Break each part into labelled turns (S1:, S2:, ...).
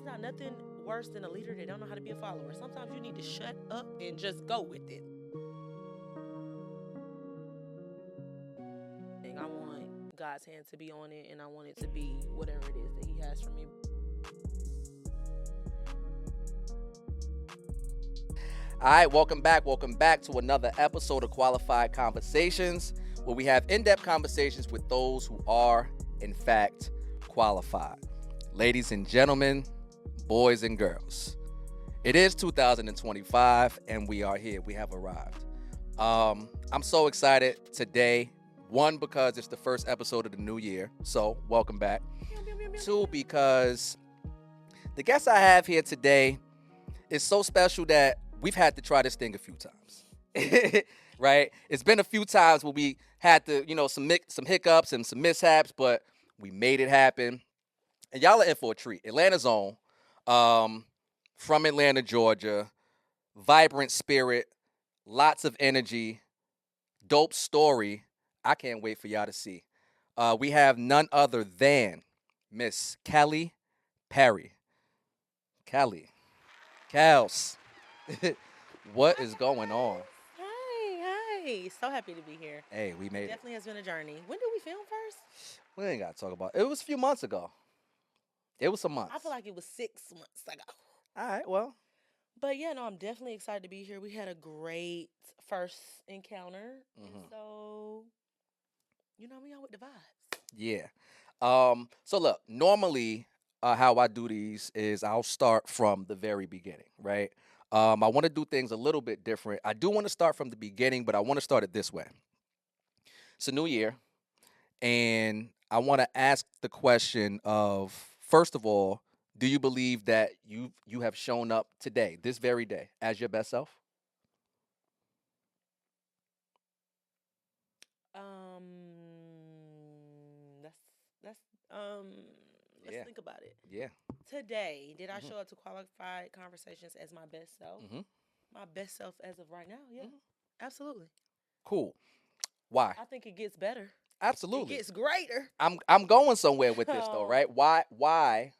S1: not nothing worse than a leader that don't know how to be a follower. Sometimes you need to shut up and just go with it. And I want God's hand to be on it, and I want it to be whatever it is that He has for me.
S2: All right, welcome back. Welcome back to another episode of Qualified Conversations, where we have in depth conversations with those who are, in fact, qualified. Ladies and gentlemen, boys and girls, it is 2025, and we are here. We have arrived. I'm so excited today. One, because it's the first episode of the new year, so welcome back. Two, because the guest I have here today is so special that we've had to try this thing a few times. Right? It's been a few times where we had to, some hiccups and some mishaps, but we made it happen. And y'all are in for a treat. Atlanta's own, from Atlanta, Georgia, vibrant spirit, lots of energy, dope story. I can't wait for y'all to see. We have none other than Miss Kelly Perry. Kelly. Kels. What is going on?
S1: Hi. So happy to be here.
S2: Hey, we made it.
S1: Definitely has been a journey. When did we film first?
S2: We ain't got to talk about it. It was a few months ago. It was some months.
S1: I feel like it was 6 months ago.
S2: All right, well.
S1: But yeah, no, I'm definitely excited to be here. We had a great first encounter. So, we on with the vibes.
S2: Yeah. So look, normally how I do these is I'll start from the very beginning, right? I want to do things a little bit different. I do want to start from the beginning, but I want to start it this way. It's a new year, and I want to ask the question of, first of all, do you believe that you have shown up today, this very day, as your best self?
S1: Um, that's that's um. Let's
S2: Yeah.
S1: think about it.
S2: Yeah.
S1: Today, did I
S2: Mhm.
S1: show up to qualified conversations as my best self?
S2: Mm-hmm.
S1: My best self as of right now, yeah,
S2: Mhm.
S1: absolutely.
S2: Cool. Why?
S1: I think it gets better. It
S2: Absolutely.
S1: gets greater.
S2: I'm going somewhere with this though,
S1: Um,
S2: right? Why?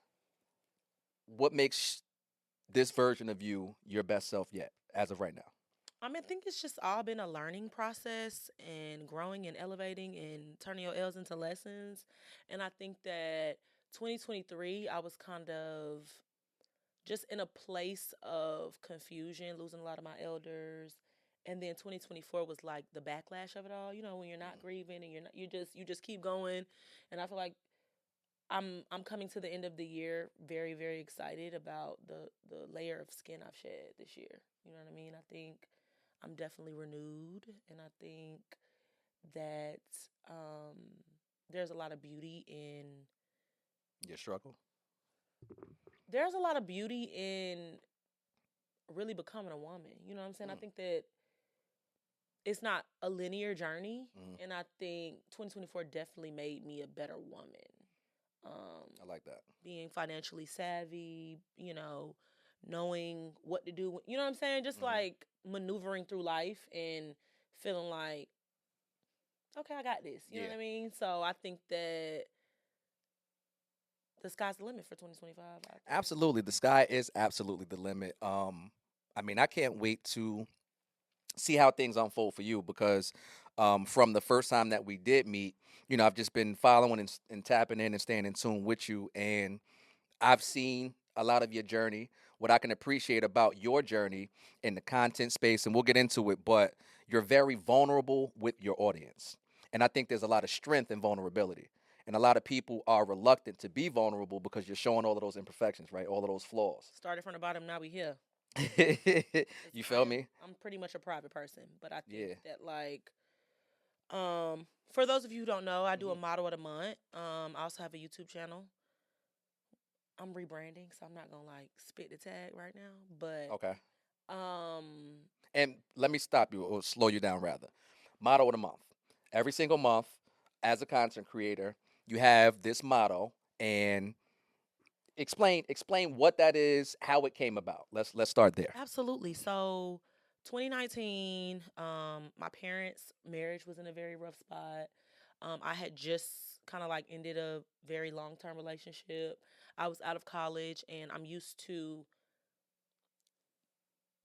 S2: What makes this version of you your best self yet, as of right now?
S1: I think it's just all been a learning process and growing and elevating and turning your L's into lessons. And I think that 2023, I was kind of just in a place of confusion, losing a lot of my elders. And then 2024 was like the backlash of it all. When you're not grieving and you just keep going. And I feel like I'm coming to the end of the year very, very excited about the layer of skin I've shed this year. You know what I mean? I think I'm definitely renewed, and I think that um, there's a lot of beauty in
S2: Your struggle.
S1: there's a lot of beauty in really becoming a woman. You know what I'm saying? I
S2: Mm.
S1: think that it's not a linear journey,
S2: Mhm.
S1: and I think 2024 definitely made me a better woman.
S2: I like that.
S1: Being financially savvy, knowing what to do. You know what I'm saying? Just
S2: Hmm.
S1: like maneuvering through life and feeling like, okay, I got this. You know
S2: Yeah.
S1: what I mean? So I think that the sky's the limit for 2025. I think.
S2: Absolutely. The sky is absolutely the limit. I can't wait to see how things unfold for you because from the first time that we did meet, I've just been following and tapping in and staying in tune with you. And I've seen a lot of your journey. What I can appreciate about your journey in the content space, and we'll get into it, but you're very vulnerable with your audience. And I think there's a lot of strength in vulnerability. And a lot of people are reluctant to be vulnerable because you're showing all of those imperfections, right? All of those flaws.
S1: Started from the bottom, now we here. 'Cause
S2: You feel me?
S1: I'm pretty much a private person, but I think
S2: Yeah.
S1: that for those of you who don't know, I do a
S2: Mhm.
S1: model of the month. I also have a YouTube channel. I'm rebranding, so I'm not gonna spit the tag right now, but
S2: Okay.
S1: um,
S2: And let me stop you or slow you down rather. Motto of the month. Every single month, as a content creator, you have this motto and explain what that is, how it came about. Let's start there.
S1: absolutely. So, 2019, my parents' marriage was in a very rough spot. I had just kind of like ended a very long term relationship. I was out of college, and I'm used to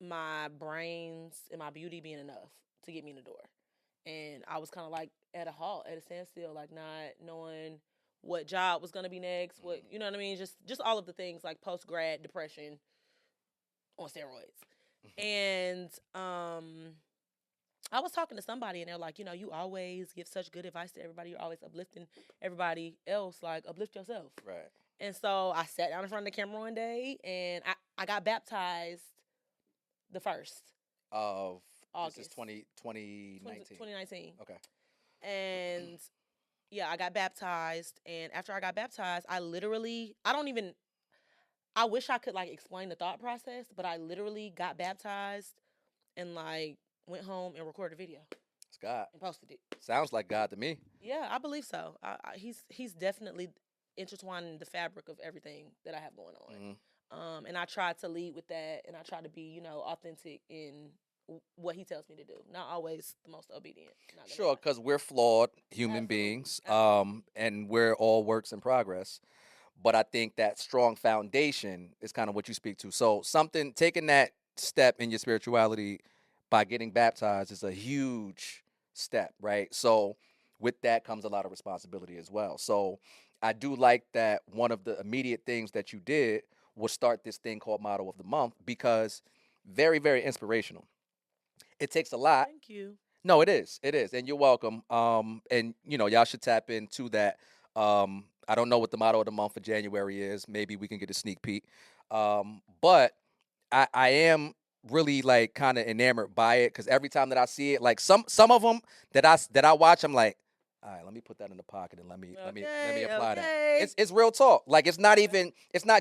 S1: my brains and my beauty being enough to get me in the door. And I was kind of like at a halt, at a standstill, like not knowing what job was gonna be next, what you know what I mean, just all of the things like post grad depression on steroids. And I was talking to somebody, and they're like, you always give such good advice to everybody. You're always uplifting everybody else. Like, uplift yourself.
S2: Right.
S1: And so I sat down in front of the camera one day, and I got baptized the first
S2: Of
S1: August
S2: this is 2019.
S1: 2019.
S2: Okay.
S1: And yeah, I got baptized. And after I got baptized, I wish I could like explain the thought process, but I literally got baptized and like went home and recorded a video
S2: It's God.
S1: and posted it.
S2: Sounds like God to me.
S1: Yeah, I believe so. He's definitely intertwining the fabric of everything that I have going on. And I try to lead with that, and I try to be, authentic in what he tells me to do. Not always the most obedient.
S2: Sure, because we're flawed human
S1: Absolutely.
S2: beings, and we're all works in progress. But I think that strong foundation is kind of what you speak to. So something taking that step in your spirituality by getting baptized is a huge step, right? So with that comes a lot of responsibility as well. So I do like that one of the immediate things that you did was start this thing called Motto of the Month, because very, very inspirational. It takes a lot.
S1: Thank you.
S2: No, it is. It is. And you're welcome. And y'all should tap into that. I don't know what the motto of the month for January is. Maybe we can get a sneak peek. But I am really like kind of enamored by it, because every time that I see it, like some of them that I watch, I'm like, all right, let me put that in the pocket and let me apply that. It's real talk. Like it's not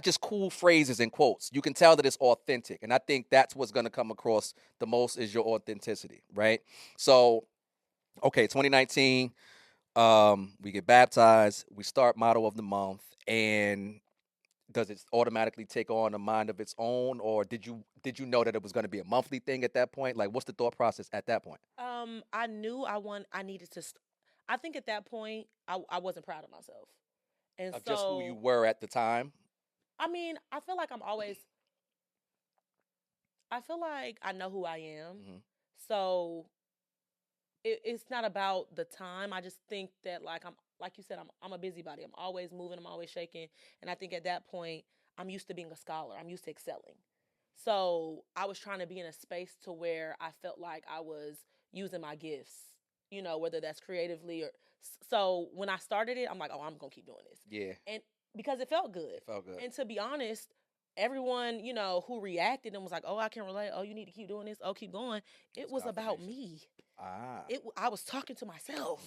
S2: just cool phrases and quotes. You can tell that it's authentic, and I think that's what's gonna come across the most is your authenticity, right? So, okay, 2019, we get baptized, we start motto of the month, and does it automatically take on a mind of its own, or did you know that it was going to be a monthly thing at that point? Like, what's the thought process at that point?
S1: I knew I needed to. I think at that point I wasn't proud of myself, and
S2: Of just who you
S1: so
S2: were at the time?
S1: I mean I feel like I feel like I know who I am, so it's not about the time. I just think that like like you said, I'm a busybody. I'm always moving. I'm always shaking, and I think at that point I'm used to being a scholar. I'm used to excelling. So I was trying to be in a space to where I felt like I was using my gifts, whether that's creatively or. So when I started it, I'm like, oh, I'm gonna keep doing this,
S2: Yeah,
S1: and because it felt good.
S2: it felt good.
S1: And to be honest, everyone who reacted and was like, oh, I can relate. Oh, you need to keep doing this. Oh, keep going. It
S2: It's
S1: was about
S2: confirmation.
S1: me.
S2: Ah,
S1: I was talking to myself.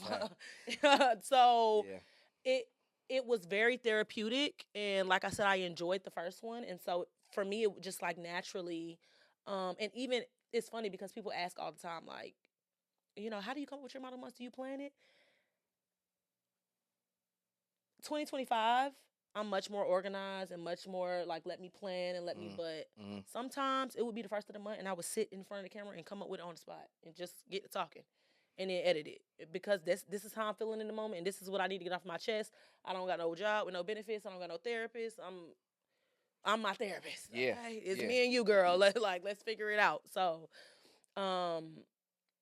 S2: right.
S1: So
S2: Yeah.
S1: it was very therapeutic, and like I said, I enjoyed the first one, and so for me it just like naturally and even it's funny because people ask all the time like, how do you come up with your model months? Do you plan it? 2025, I'm much more organized and much more like let me plan and let me, but sometimes it would be the first of the month and I would sit in front of the camera and come up with it on the spot and just get to talking and then edit it because this is how I'm feeling in the moment and this is what I need to get off my chest. I don't got no job with no benefits. I don't got no therapist. I'm my therapist.
S2: Yeah.
S1: Okay? It's
S2: Yeah.
S1: me and you, girl. Let's figure it out. So,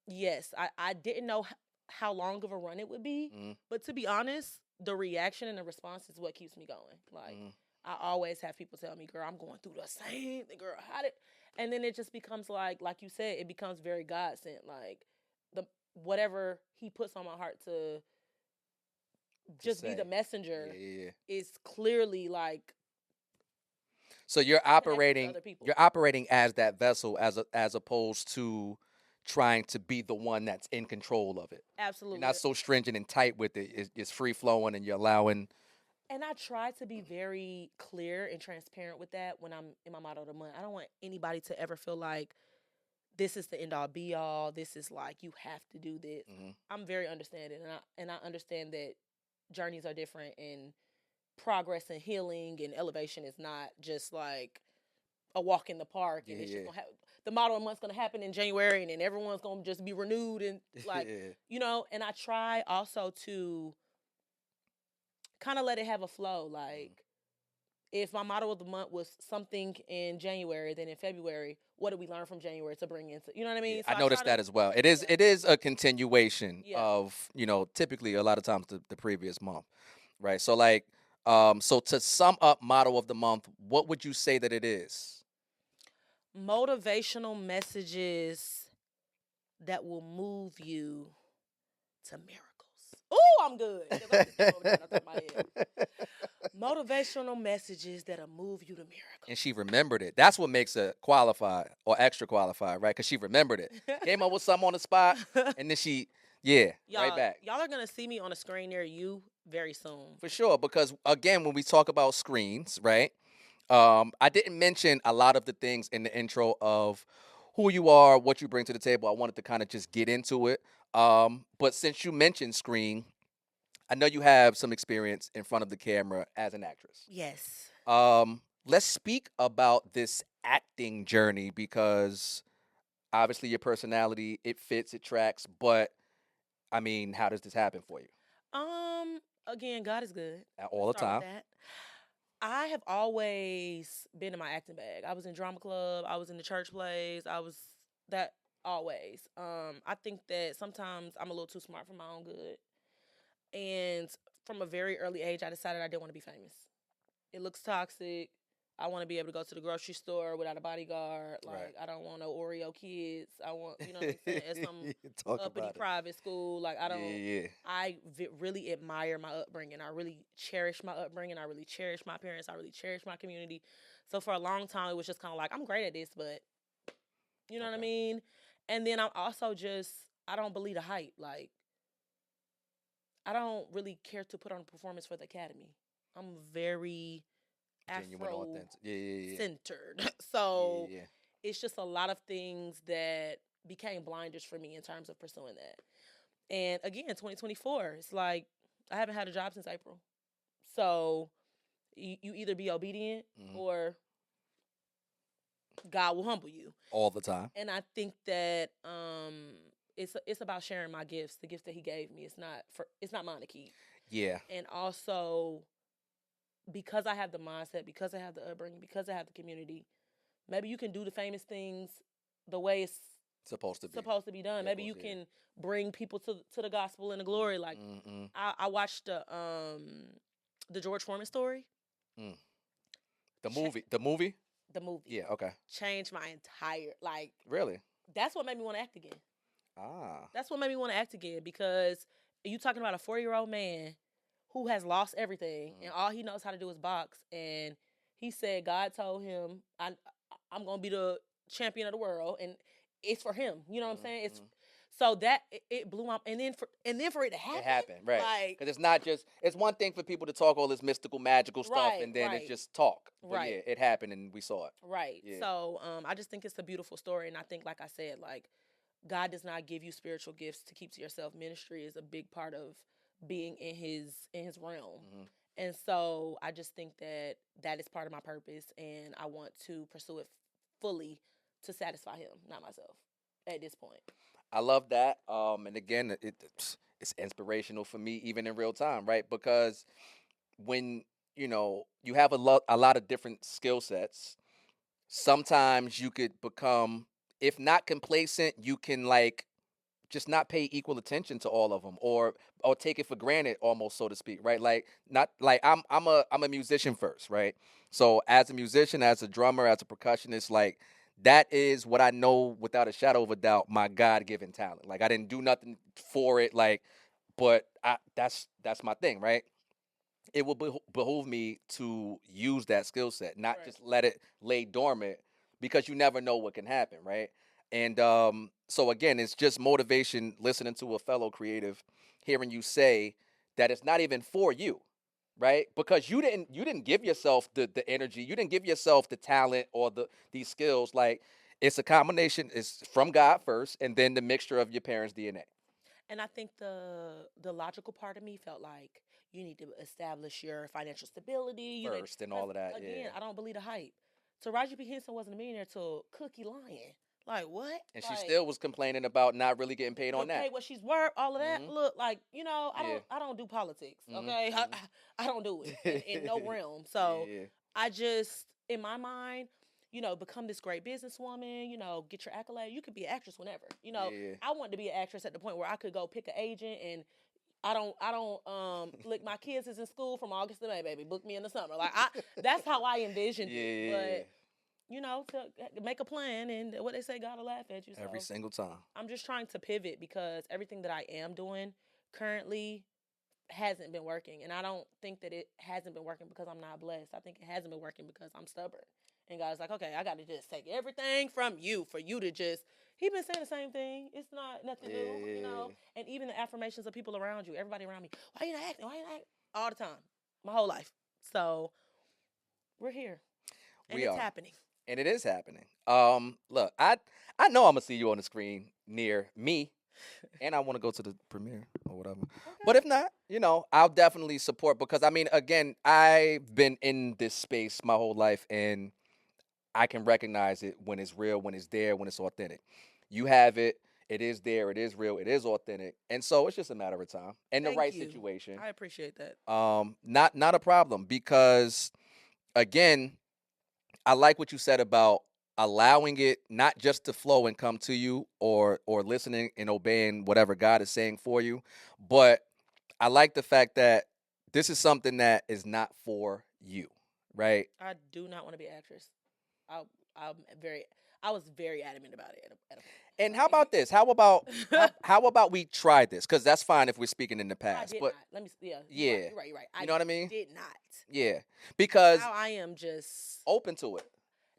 S1: yes, I didn't know how long of a run it would be, but to be honest, the reaction and the response is what keeps me going. Like I always have people tell me, "Girl, I'm going through the same thing, girl. How did?" And then it just becomes like you said, it becomes very God sent. Like the whatever He puts on my heart to just be the messenger is clearly like.
S2: So you're operating as that vessel as opposed to trying to be the one that's in control of it.
S1: Absolutely.
S2: You're not so stringent and tight with it. It's free flowing and you're allowing.
S1: And I try to be very clear and transparent with that when I'm in my motto of the month. I don't want anybody to ever feel like this is the end all be all. This is like you have to do this. I'm very understanding, and I understand that journeys are different, and progress and healing and elevation is not just like a walk in the park and it's just gonna happen. The motto of the month's gonna happen in January, and then everyone's gonna just be renewed and like and I try also to kind of let it have a flow.
S2: Mhm.
S1: Like, if my motto of the month was something in January, then in February, what did we learn from January to bring into, you know what I
S2: Yeah,
S1: mean?
S2: I
S1: So I try
S2: noticed
S1: to,
S2: that as well.
S1: yeah,
S2: It is a continuation
S1: yeah.
S2: of, typically a lot of times the previous month, right? So like, so to sum up motto of the month, what would you say that it is?
S1: Motivational messages that will move you to miracles. Oh, I'm good. Because I just came over there on the top of my head. Motivational messages that'll move you to
S2: And she
S1: miracles.
S2: remembered it. That's what makes it qualified or extra qualified, right? Because she remembered it. She came up with something on the spot, and then yeah, right
S1: y'all,
S2: back.
S1: y'all are gonna see me on a screen near you very soon.
S2: For sure. Because again, when we talk about screens, right? I didn't mention a lot of the things in the intro of who you are, what you bring to the table. I wanted to kind of just get into it. But since you mentioned screen, I know you have some experience in front of the camera as an actress.
S1: Yes.
S2: Let's speak about this acting journey because obviously your personality, it fits, it tracks. But I mean, how does this happen for you?
S1: Again, God is good.
S2: All
S1: Let's
S2: the
S1: start with
S2: time.
S1: that. I have always been in my acting bag. I was in drama club. I was in the church plays. I was that always. I think that sometimes I'm a little too smart for my own good. And from a very early age, I decided I didn't want to be famous. It looks toxic. I want to be able to go to the grocery store without a bodyguard.
S2: Right.
S1: Like, I don't want no Oreo kids. I want, you know what I'm saying, at some
S2: Talk
S1: uppity
S2: about it.
S1: private school. Like, I
S2: Yeah,
S1: don't.
S2: yeah.
S1: Really admire my upbringing. I really cherish my upbringing. I really cherish my parents. I really cherish my community. So for a long time, it was just kind of like, I'm great at this, but you know what I
S2: Okay.
S1: mean? And then I'm also just, I don't believe the hype. Like, I don't really care to put on a performance for the academy. I'm very
S2: Genuine,
S1: Afro
S2: authentic. Yeah, yeah, yeah.
S1: centered.
S2: Yeah,
S1: So
S2: yeah, yeah.
S1: it's just a lot of things that became blinders for me in terms of pursuing that. And again, 2024, it's like I haven't had a job since April. So you either be obedient
S2: Hmm.
S1: or God will humble you.
S2: All the time.
S1: And I think that it's about sharing my gifts, the gifts that He gave me. It's not mine to keep.
S2: Yeah.
S1: And also because I have the mindset, because I have the upbringing, because I have the community, maybe you can do the famous things the way it's
S2: Supposed to be.
S1: supposed to be done.
S2: Yeah, of
S1: Maybe
S2: course,
S1: you
S2: yeah.
S1: can bring people to the gospel and the glory. Like
S2: Mm-hmm.
S1: I watched the George Foreman story.
S2: Mm. The
S1: Cha-
S2: movie. The movie?
S1: the movie
S2: Yeah, okay.
S1: changed my entire like.
S2: Really?
S1: That's what made me want to act again.
S2: Ah.
S1: That's what made me want to act again because you talking about a 4-year-old man who has lost everything
S2: Mm-hmm.
S1: and all he knows how to do is box. And he said God told him, I'm gonna be the champion of the world, and it's for him. You know what I'm saying? It's
S2: Mm-hmm.
S1: so that it blew up, and then for it to
S2: It
S1: happen,
S2: happened, right?
S1: like
S2: Because it's not just. It's one thing for people to talk all this mystical, magical stuff,
S1: right,
S2: and then it's
S1: right,
S2: just talk. But yeah,
S1: right,
S2: it happened, and we saw it.
S1: right.
S2: Yeah.
S1: So I just think it's a beautiful story, and I think, like I said, like God does not give you spiritual gifts to keep to yourself. Ministry is a big part of being in his realm.
S2: Mm-hmm.
S1: And so I just think that that is part of my purpose and I want to pursue it fully to satisfy him, not myself at this point.
S2: I love that. And again, it's inspirational for me, even in real time, right? Because when you have a lot of different skill sets, sometimes you could become, if not complacent, you can like just not pay equal attention to all of them, or take it for granted, almost, so to speak, right? Like, not like I'm a musician first, right? So as a musician, as a drummer, as a percussionist, like, that is what I know without a shadow of a doubt, my God-given talent. Like, I didn't do nothing for it, like, but that's my thing, right? It will behoove me to use that skill set, not
S1: Right.
S2: just let it lay dormant, because you never know what can happen, right? And so again, it's just motivation, listening to a fellow creative, hearing you say that it's not even for you, right? Because you didn't give yourself the energy, you didn't give yourself the talent or these skills. Like, it's a combination. It's from God first, and then the mixture of your parents' DNA
S1: And I think the logical part of me felt like you need to establish your financial stability. You need
S2: first and
S1: because
S2: all of that.
S1: again,
S2: Yeah.
S1: I don't believe the hype. Taraji P Henson wasn't a millionaire till Cookie Lion. Like what?
S2: And she
S1: Like
S2: still was complaining about not really getting paid on
S1: pay
S2: that.
S1: what she's worth, all of that.
S2: Mhm.
S1: Look, like I
S2: Yeah.
S1: don't do politics.
S2: Mhm.
S1: Okay,
S2: Mhm.
S1: I don't do it in no realm. So
S2: Yeah.
S1: I just in my mind, become this great businesswoman. Get your accolade. You could be an actress whenever.
S2: Yeah.
S1: I wanted to be an actress at the point where I could go pick an agent and I don't look, my kids is in school from August to May, baby. Book me in the summer. Like that's how I envisioned it.
S2: Yeah.
S1: But to make a plan and what they say, God will laugh at you.
S2: Every
S1: So
S2: single time.
S1: I'm just trying to pivot because everything that I am doing currently hasn't been working. And I don't think that it hasn't been working because I'm not blessed. I think it hasn't been working because I'm stubborn. And God's like, okay, I got to just take everything from you for you to just. He been saying the same thing. It's not nothing new. And even the affirmations of people around you, everybody around me. Why you not acting? Why you not acting? All the time, my whole life. So we're here, and
S2: We
S1: it's
S2: are.
S1: happening.
S2: And it is happening. Look, I know I'm gonna see you on the screen near me, and I want to go to the premiere or whatever. But if not, I'll definitely support because I mean, again, I've been in this space my whole life, and I can recognize it when it's real, when it's there, when it's authentic. You have it. It is there. It is real. It is authentic, and so it's just a matter of time and the
S1: Thank
S2: right
S1: you.
S2: situation.
S1: I appreciate that.
S2: Not a problem because again, I like what you said about allowing it not just to flow and come to you or listening and obeying whatever God is saying for you, but I like the fact that this is something that is not for you, right?
S1: I do not want to be an actress. I, I'm very. I was very adamant about it at a
S2: And how
S1: point.
S2: about this? How about how about we try this? Because that's fine if we're speaking in the
S1: I
S2: past.
S1: did
S2: But
S1: not. Let me. Yeah,
S2: yeah,
S1: you're right. You're right.
S2: you
S1: I
S2: know what I mean?
S1: did not.
S2: Yeah,
S1: But
S2: because
S1: now I am just
S2: open to it.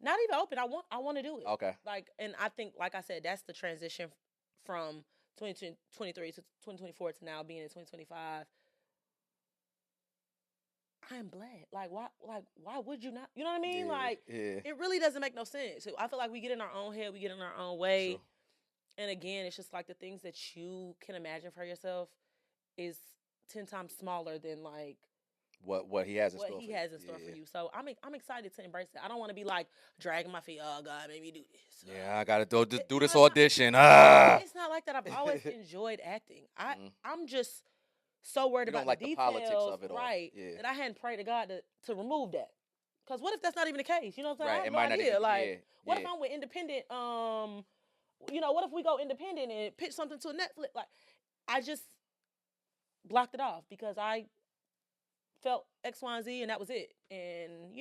S1: not even open. I want to do it.
S2: Okay.
S1: Like, and I think, like I said, that's the transition from 2023 to 2024 to now being in 2025. I am glad. Why would you not? You know what I mean?
S2: Yeah,
S1: Like,
S2: yeah,
S1: it really doesn't make no sense. So I feel like we get in our own head, we get in our own
S2: for sure.
S1: way. And again, it's just like the things that you can imagine for yourself is 10 times smaller than like
S2: What he has in
S1: what
S2: store
S1: he
S2: for you.
S1: has in store for
S2: Yeah.
S1: you. So I'm excited to embrace it. I don't want to be like dragging my feet. Oh God, made me do this.
S2: Yeah, I gotta do
S1: It-
S2: do
S1: you know,
S2: this
S1: it's not,
S2: audition. Ah.
S1: it's not like that. I've always enjoyed acting.
S2: Mhm.
S1: I'm just so worried
S2: You don't
S1: about the
S2: like the politics
S1: details,
S2: of it all.
S1: right?
S2: Yeah.
S1: That I hadn't prayed to God to remove that. Cause what if that's not even the case? You know what I'm saying? I
S2: Right.
S1: have
S2: It
S1: no
S2: might not even
S1: idea.
S2: be.
S1: Like,
S2: Yeah.
S1: what if
S2: Yeah.
S1: I'm with independent? What if we go independent and pitch something to a Netflix? Like, I just blocked it off because I felt X, Y, and Z, and that was it. And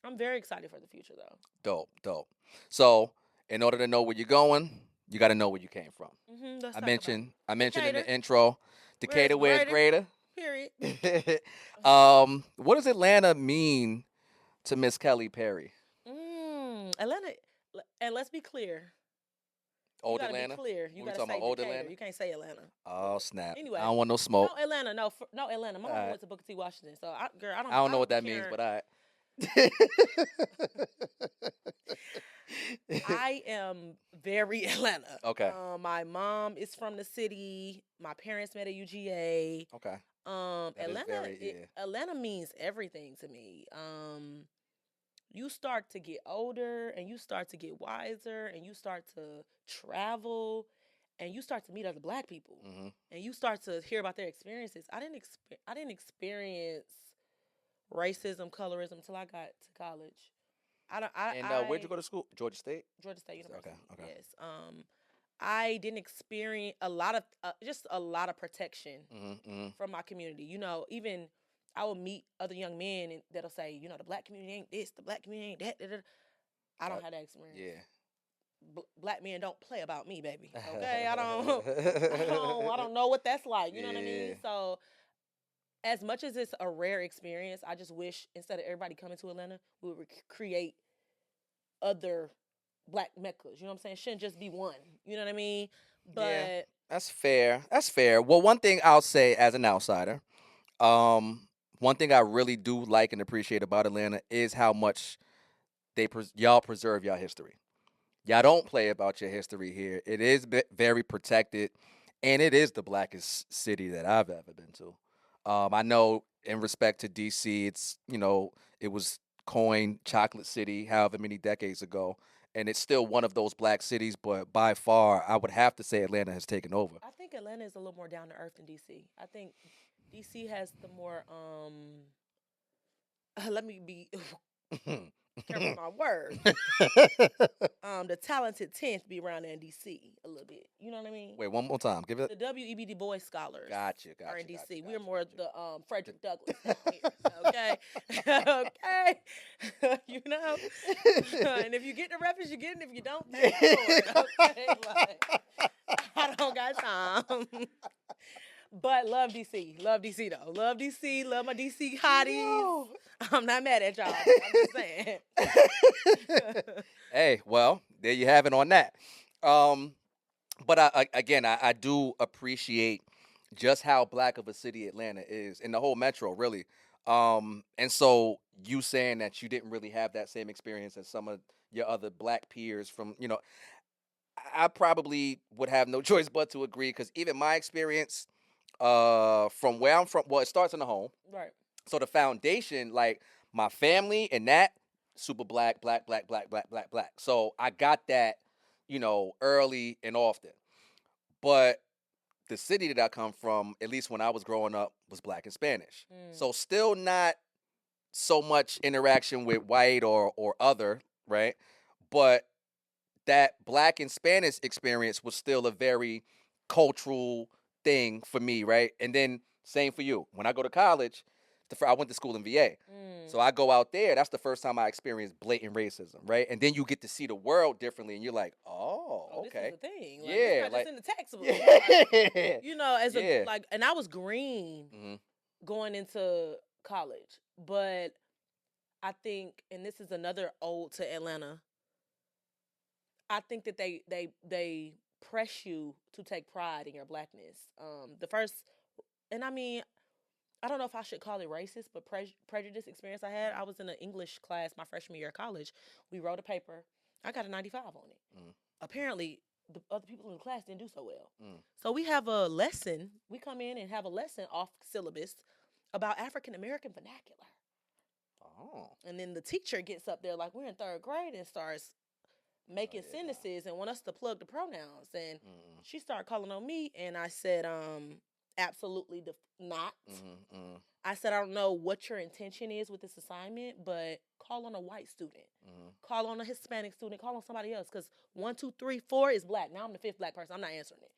S1: I'm very excited for the future, though.
S2: Dope. Dope. So, in order to know where you're going, you got to know where you came from.
S1: Let's
S2: I
S1: talk about
S2: mentioned. I mentioned in
S1: Decatur.
S2: the intro,
S1: Where's
S2: Decatur wears
S1: greater?
S2: greater.
S1: Period.
S2: What does Atlanta mean to Miss Kelly Perry?
S1: Atlanta, and let's be clear. You
S2: Old
S1: got to be
S2: Atlanta.
S1: clear. You
S2: What we
S1: got to
S2: talking
S1: say
S2: about? Old
S1: Decatur.
S2: Atlanta.
S1: You can't say Atlanta.
S2: Oh snap! I
S1: Anyway,
S2: don't want no
S1: no
S2: smoke.
S1: Atlanta. No Atlanta. My
S2: All
S1: mama
S2: right.
S1: went to Booker T. Washington, so girl,
S2: I don't
S1: I
S2: know
S1: don't
S2: what
S1: be
S2: that means,
S1: caring.
S2: but I.
S1: I am very Atlanta.
S2: Okay.
S1: My mom is from the city. My parents met at UGA.
S2: Okay. That is
S1: Atlanta,
S2: very yeah.
S1: Atlanta means everything to me. You start to get older, and you start to get wiser, and you start to travel, and you start to meet other Black people,
S2: Hmm.
S1: and you start to hear about their experiences. I didn't experience racism, colorism until I got to college. I don't.
S2: And where'd you go to school? Georgia State.
S1: Georgia State
S2: Okay.
S1: University.
S2: Okay.
S1: Yes. I didn't experience a lot of just a lot of protection
S2: Mm-hmm.
S1: from my community. Even I will meet other young men and that'll say, the Black community ain't this, the Black community ain't that. Da, da, da. I don't have that experience.
S2: Yeah.
S1: Black men don't play about me, baby. Okay, I don't know what that's like. You know what I mean?
S2: Yeah.
S1: So, as much as it's a rare experience, I just wish instead of everybody coming to Atlanta, we would create other Black meccas. You know what I'm saying? Shouldn't just be one. You know what I mean?
S2: Yeah.
S1: But
S2: That's fair. That's fair. Well, one thing I'll say as an outsider, one thing I really do like and appreciate about Atlanta is how much y'all preserve y'all history. Y'all don't play about your history here. It is very protected, and it is the blackest city that I've ever been to. I know in respect to DC, it was coined Chocolate City however many decades ago, and it's still one of those black cities, but by far, I would have to say Atlanta has taken over.
S1: I think Atlanta is a little more down to earth than DC. I think DC has the more let me be careful with my words. The talented tend to be around there in DC a little bit. You know what I mean?
S2: Wait, one more time. Give it.
S1: The W.E.B. Du Bois scholars
S2: Gotcha,
S1: are in
S2: gotcha,
S1: DC.
S2: gotcha,
S1: We're
S2: gotcha,
S1: more
S2: gotcha.
S1: the Frederick Douglass down here. Okay, okay. You know, and if you get the reference, you get it. If you don't, thank the Lord. Okay, like I don't got time. But love DC. Love DC though. Love DC. Love my DC hotties.
S2: Yo.
S1: I'm not mad at y'all. I'm just saying.
S2: Hey, well, there you have it on that. But I do appreciate just how black of a city Atlanta is, and the whole metro, really. And so you saying that you didn't really have that same experience as some of your other black peers from, I probably would have no choice but to agree because even my experience, from where I'm from, well, it starts in the home.
S1: Right.
S2: So the foundation, like my family and that, super black, black, black, black, black, black, black. So I got that, early and often. But the city that I come from, at least when I was growing up, was black and Spanish. So still not so much interaction with white or other, right? But that black and Spanish experience was still a very cultural thing for me, right? And then same for you. When I go to college, I went to school in VA. So I go out there. That's the first time I experienced blatant racism, right? And then you get to see the world differently, and you're like, oh, okay,
S1: this is a thing. Like,
S2: yeah,
S1: it's not
S2: like
S1: just in the textbook.
S2: yeah,
S1: As
S2: yeah.
S1: and I was green going into college, but I think, and this is another ode to Atlanta. I think that they press you to take pride in your blackness. The first, and I mean, I don't know if I should call it racist, but prejudice experience I had. I was in an English class my freshman year of college. We wrote a paper. I got a 95 on it. Apparently, the other people in the class didn't do so well. So we have a lesson. We come in and have a lesson off syllabus about African American vernacular.
S2: Oh.
S1: And then the teacher gets up there like we're in third grade and starts making sentences and want us to plug the pronouns. And she started calling on me, and I said, absolutely not. I said, I don't know what your intention is with this assignment, but call on a white student. Call on a Hispanic student. Call on somebody else. Because 1, 2, 3, 4 is black. Now I'm the 5th black person. I'm not answering it.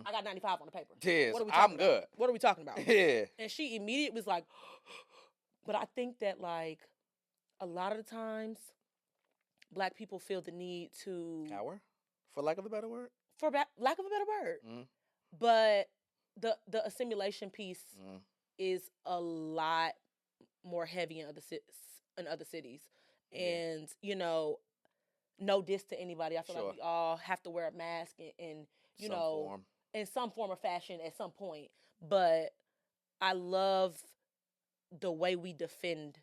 S1: I got 95 on the paper.
S2: Yes,
S1: What are we talking
S2: I'm
S1: about?
S2: good.
S1: What are we talking about?
S2: Yeah.
S1: And she immediately was like, but I think that, like, a lot of the times, black people feel the need to
S2: cower, for lack of a better word.
S1: Lack of a better word. But the assimilation piece is a lot more heavy in other cities. And, no diss to anybody. I feel like we all have to wear a mask and in some form or fashion at some point. But I love the way we defend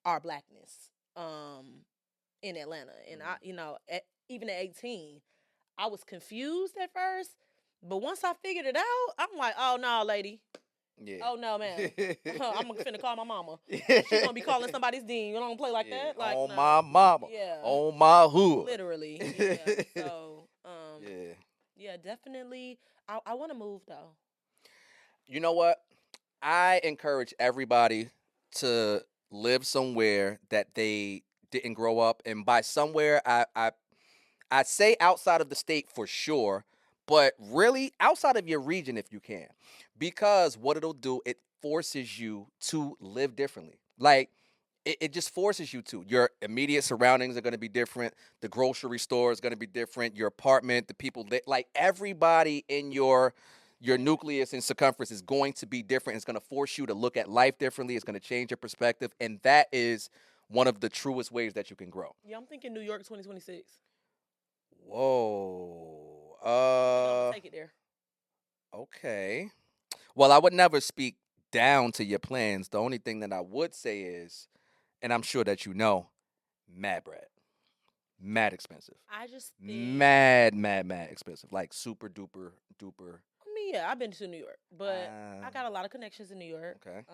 S1: our blackness in Atlanta. And even at 18, I was confused at first. But once I figured it out, I'm like, oh, no, lady. Yeah. Oh, no, man. I'm finna call my mama. She's going to be calling somebody's dean. You don't play like that? Like,
S2: on my mama.
S1: Yeah.
S2: On my hood.
S1: Literally. Yeah. So, yeah, definitely. I want to move, though.
S2: You know what? I encourage everybody to live somewhere that they didn't grow up. And by somewhere, I say outside of the state for sure, but really outside of your region if you can. Because what it'll do, it forces you to live differently. Like, it just forces you to. Your immediate surroundings are going to be different. The grocery store is going to be different. Your apartment, the people, like everybody in your nucleus and circumference is going to be different. It's going to force you to look at life differently. It's going to change your perspective. And that is one of the truest ways that you can grow.
S1: Yeah, I'm thinking New York 2026.
S2: Whoa.
S1: Take it there.
S2: Okay. Well, I would never speak down to your plans. The only thing that I would say is, and I'm sure that you know, mad bread. Mad expensive.
S1: I just think
S2: mad expensive. Like super duper.
S1: I mean, yeah, I've been to New York, but I got a lot of connections in New York.
S2: Okay.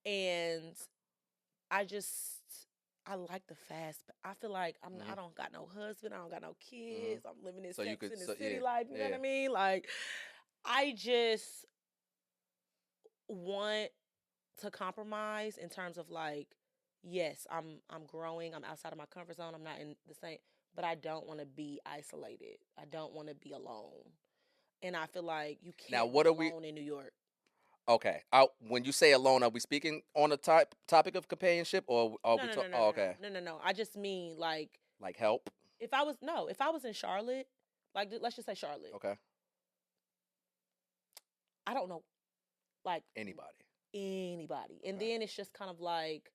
S1: And I I like the fast. I feel like I
S2: Mhm.
S1: don't got no husband. I don't got no
S2: Mhm.
S1: kids. I'm living this
S2: So you
S1: Sex
S2: could.
S1: in the
S2: So
S1: City
S2: yeah.
S1: life. You know what
S2: Yeah.
S1: I mean? Like, I just want to compromise in terms of like, yes, I'm growing. I'm outside of my comfort zone. I'm not in the same, but I don't want to be isolated. I don't want to be alone. And I feel like you
S2: Now,
S1: can't be
S2: what are we?
S1: alone in New York.
S2: Okay. When you say alone, are we speaking on the topic of companionship, or are
S1: No,
S2: we
S1: no, no,
S2: talking?
S1: no,
S2: Oh,
S1: no,
S2: okay.
S1: no, no, no. I just mean like
S2: Like help.
S1: if I was in Charlotte, like let's just say Charlotte,
S2: Okay.
S1: I don't know like
S2: Anybody.
S1: anybody, and
S2: Okay.
S1: then it's just kind of like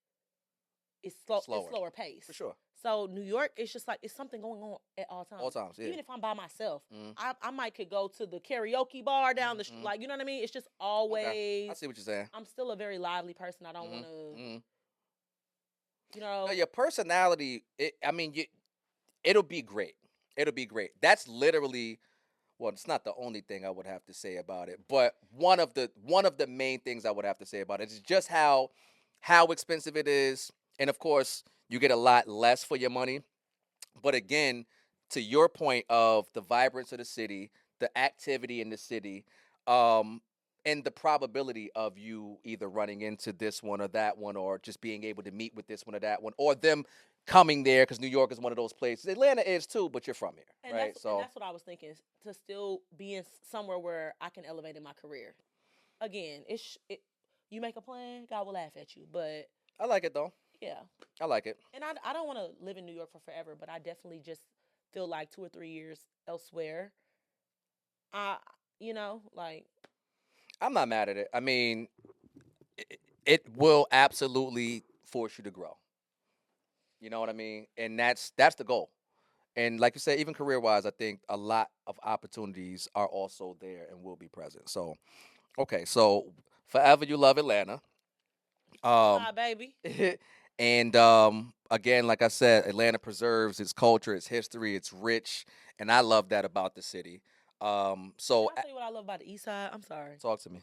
S1: it's
S2: Slower.
S1: slower pace.
S2: For sure.
S1: So New York, it's just like it's something going on at all
S2: All
S1: times.
S2: times. Yeah.
S1: Even if I'm by myself,
S2: Mm-hmm.
S1: I might could go to the karaoke bar down the
S2: Mm-hmm.
S1: like you know what I mean. It's just
S2: Okay. I
S1: always.
S2: see what you're saying.
S1: I'm still a very lively person. I don't want
S2: Mm-hmm.
S1: to,
S2: Mm-hmm.
S1: you
S2: No,
S1: know.
S2: your personality. I mean, it'll be great. It'll be great. That's literally. Well, it's not the only thing I would have to say about it, but one of the main things I would have to say about it is just how expensive it is, and of course, you get a lot less for your money. But again, to your point of the vibrance of the city, the activity in the city, um, and the probability of you either running into this one or that one, or just being able to meet with this one or that one, or them coming there because New York is one of those places. Atlanta is too, but you're from here,
S1: And
S2: right? So
S1: that's what I was thinking to still be in somewhere where I can elevate in my career. Again, you make a plan, God will laugh at you. But
S2: I like it though.
S1: yeah,
S2: I like it.
S1: and I don't want to live in New York for forever, but I definitely just feel like 2 or 3 years elsewhere. I like
S2: I'm not mad at it. I mean, it will absolutely force you to grow. You know what I mean? And that's the goal. And like you said, even career wise, I think a lot of opportunities are also there and will be present. So okay, so forever you love Atlanta. Um
S1: fly, baby.
S2: and again, like I said, Atlanta preserves its culture, its history, it's rich, and I love that about the city.
S1: Can
S2: So
S1: I tell you what I love about the East Side? I'm sorry,
S2: talk to me.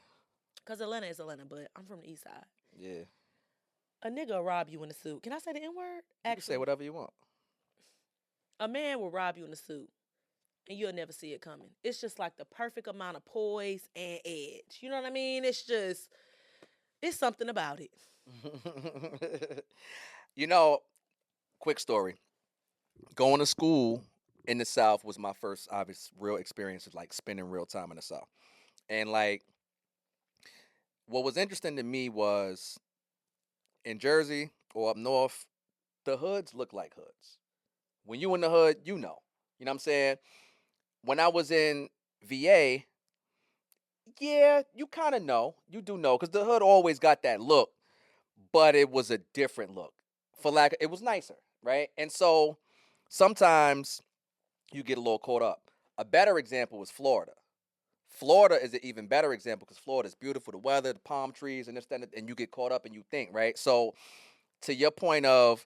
S1: cause Atlanta is Atlanta, but I'm from the East Side.
S2: Yeah.
S1: A nigga will rob you in a suit. Can I say the N word?
S2: You can say
S1: Actually,
S2: whatever you want.
S1: a man will rob you in a suit, and you'll never see it coming. It's just like the perfect amount of poise and edge. You know what I mean? It's something about it.
S2: You know, quick story. Going to school in the South was my first obvious real experience of like spending real time in the South. And like what was interesting to me was in Jersey or up north, the hoods look like hoods. When you in the hood, you know. You know what I'm saying? When I was in VA, yeah, you kind of know. You do know because the hood always got that look, but it was a different look. It was nicer, right? And so sometimes you get a little caught up. A better example was Florida. Florida is an even better example because Florida is beautiful, the weather, the palm trees, and this, that, and you get caught up and you think, right? So to your point of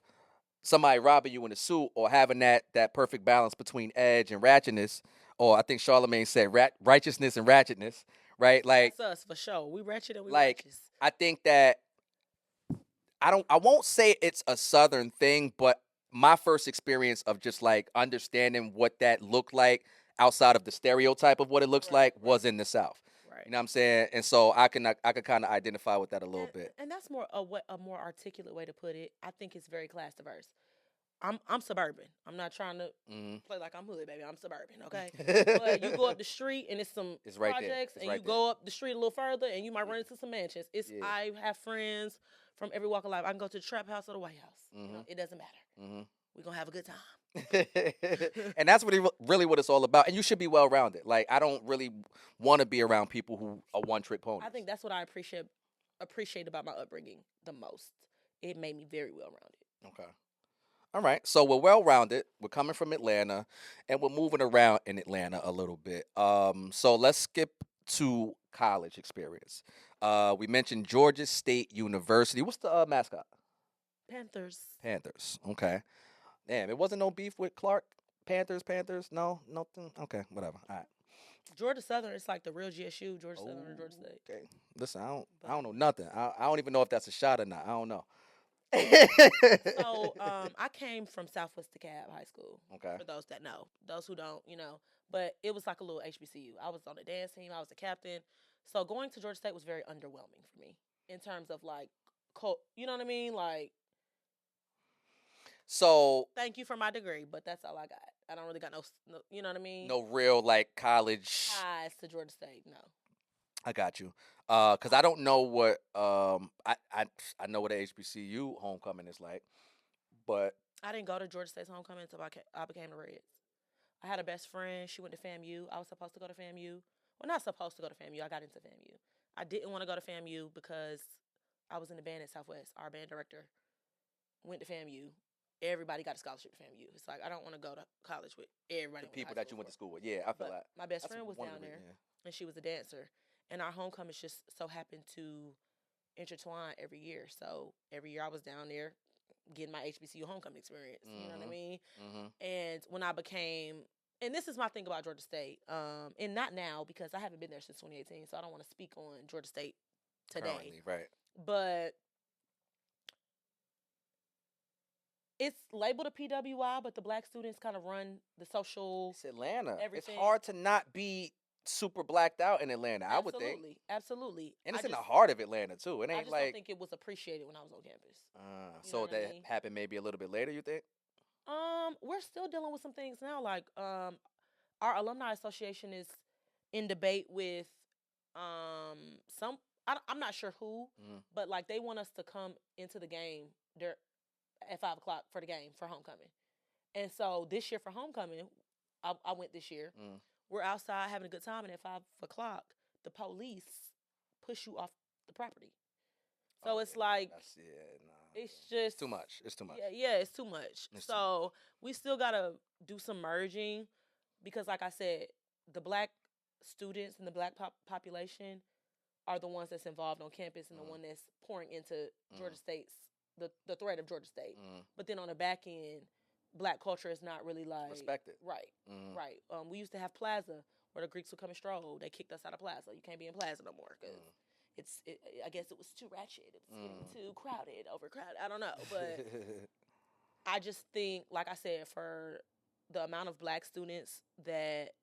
S2: somebody robbing you in a suit or having that perfect balance between edge and ratchetness, or I think Charlemagne said righteousness and ratchetness, right?
S1: That's us for sure. We ratchet and we
S2: Like
S1: righteous.
S2: I think that I won't say it's a southern thing, but my first experience of just like understanding what that looked like outside of the stereotype of what it looks
S1: Right,
S2: like
S1: right,
S2: was in the South.
S1: right.
S2: You know what I'm saying? And so I could kind of identify with that a little
S1: And
S2: bit.
S1: and that's more a more articulate way to put it. I think it's very class diverse. I'm suburban. I'm not trying to
S2: Hmm.
S1: play like I'm hood, baby. I'm suburban, okay? But you go up the street and it's some
S2: It's right there.
S1: projects,
S2: It's
S1: and you
S2: right there.
S1: go up the street a little further and you might
S2: Yeah.
S1: run into some mansions.
S2: Yeah.
S1: I have friends from every walk of life. I can go to the trap house or the White House.
S2: Hmm.
S1: It doesn't matter.
S2: Hmm.
S1: We're gonna have a good time.
S2: And that's really what it's all about. And you should be well rounded. Like I don't really want to be around people who are one trick ponies.
S1: I think that's what I appreciate about my upbringing the most. It made me very well rounded.
S2: Okay. All right. So we're well rounded. We're coming from Atlanta and we're moving around in Atlanta a little bit. So let's skip to college experience. We mentioned Georgia State University. What's the mascot?
S1: Panthers.
S2: Panthers. Okay. Damn, it wasn't no beef with Clark. Panthers. No, nothing. Okay, whatever. All right.
S1: Georgia Southern, it's like the real GSU, Georgia Southern or Georgia State.
S2: Okay. Listen, I
S1: But
S2: don't know nothing. I don't even know if that's a shot or not. I don't know.
S1: So I came from Southwest DeKalb High School.
S2: Okay.
S1: For those that know, those who don't, But it was like a little HBCU. I was on the dance team. I was the captain. So going to Georgia State was very underwhelming for me in terms of like, you know what I mean? Like,
S2: So
S1: thank you for my degree, but that's all I got. I don't really got no you know what I mean?
S2: no real like college.
S1: Ties to Georgia State. No.
S2: I got you. Cause I don't know what I know what a HBCU homecoming is like, but
S1: I didn't go to Georgia State's homecoming until I became the Reds. I had a best friend. She went to FAMU. I was supposed to go to FAMU. Well, not supposed to go to FAMU. I got into FAMU. I didn't want to go to FAMU because I was in the band at Southwest. Our band director went to FAMU. Everybody got a scholarship to FAMU. It's like I don't want to go to college with everybody.
S2: the people that you went to school with, yeah, I feel that.
S1: My best
S2: That's
S1: friend was
S2: one of
S1: down
S2: the-
S1: there,
S2: yeah.
S1: and she was a dancer. And our homecomings just so happened to intertwine every year. So every year I was down there getting my HBCU homecoming experience. You know what I mean? And when I became, and this is my thing about Georgia State, and not now because I haven't been there since 2018, so I don't want to speak on Georgia State today.
S2: Currently, right.
S1: But it's labeled a PWI, but the black students kind of run the social.
S2: It's Atlanta.
S1: Everything.
S2: It's hard to not be super blacked out in Atlanta, I would think.
S1: Absolutely.
S2: And it's in the heart of Atlanta too. It
S1: I
S2: ain't
S1: just
S2: like
S1: don't think it was appreciated when I was on campus. You
S2: so
S1: know what I
S2: that
S1: mean?
S2: happened maybe a little bit later, you think?
S1: We're still dealing with some things now. Like, our alumni association is in debate with some. I'm not sure who, but like they want us to come into the game at 5:00 for the game for homecoming. And so this year for homecoming, I went this year. We're outside having a good time, and at 5:00, the police push you off the property. So it's like it's just
S2: too much. It's too much.
S1: Yeah, it's too much. So we still gotta do some merging because, like I said, the black students and the black population are the ones that's involved on campus and the one that's pouring into Georgia State's the threat of Georgia State. But then on the back end, black culture is not really like
S2: respected.
S1: Right, right. We used to have Plaza where the Greeks would come and stroll. They kicked us out of Plaza. You can't be in Plaza no more because I guess it was too ratchet. It was getting too crowded, overcrowded. I don't know, but I just think, like I said, for the amount of black students that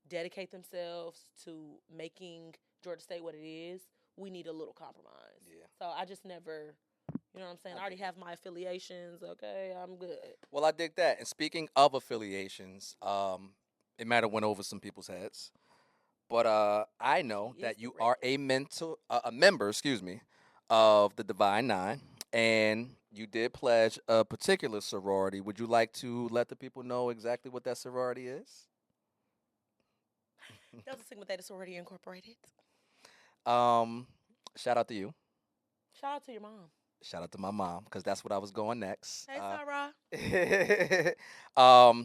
S1: dedicate themselves to making Georgia State what it is, we need a little compromise.
S2: Yeah.
S1: So I just never, you know what I'm saying? I already have my affiliations. Okay, I'm good.
S2: Well, I dig that. And speaking of affiliations, it might have went over some people's heads, but I know that you are a member, of the Divine Nine, and you did pledge a particular sorority. Would you like to let the people know exactly what that sorority is?
S1: Delta Sigma Theta Sorority Incorporated.
S2: Shout out to you.
S1: Shout out to your mom.
S2: Shout out to my mom, because that's what I was going next.
S1: Hey, Sarah.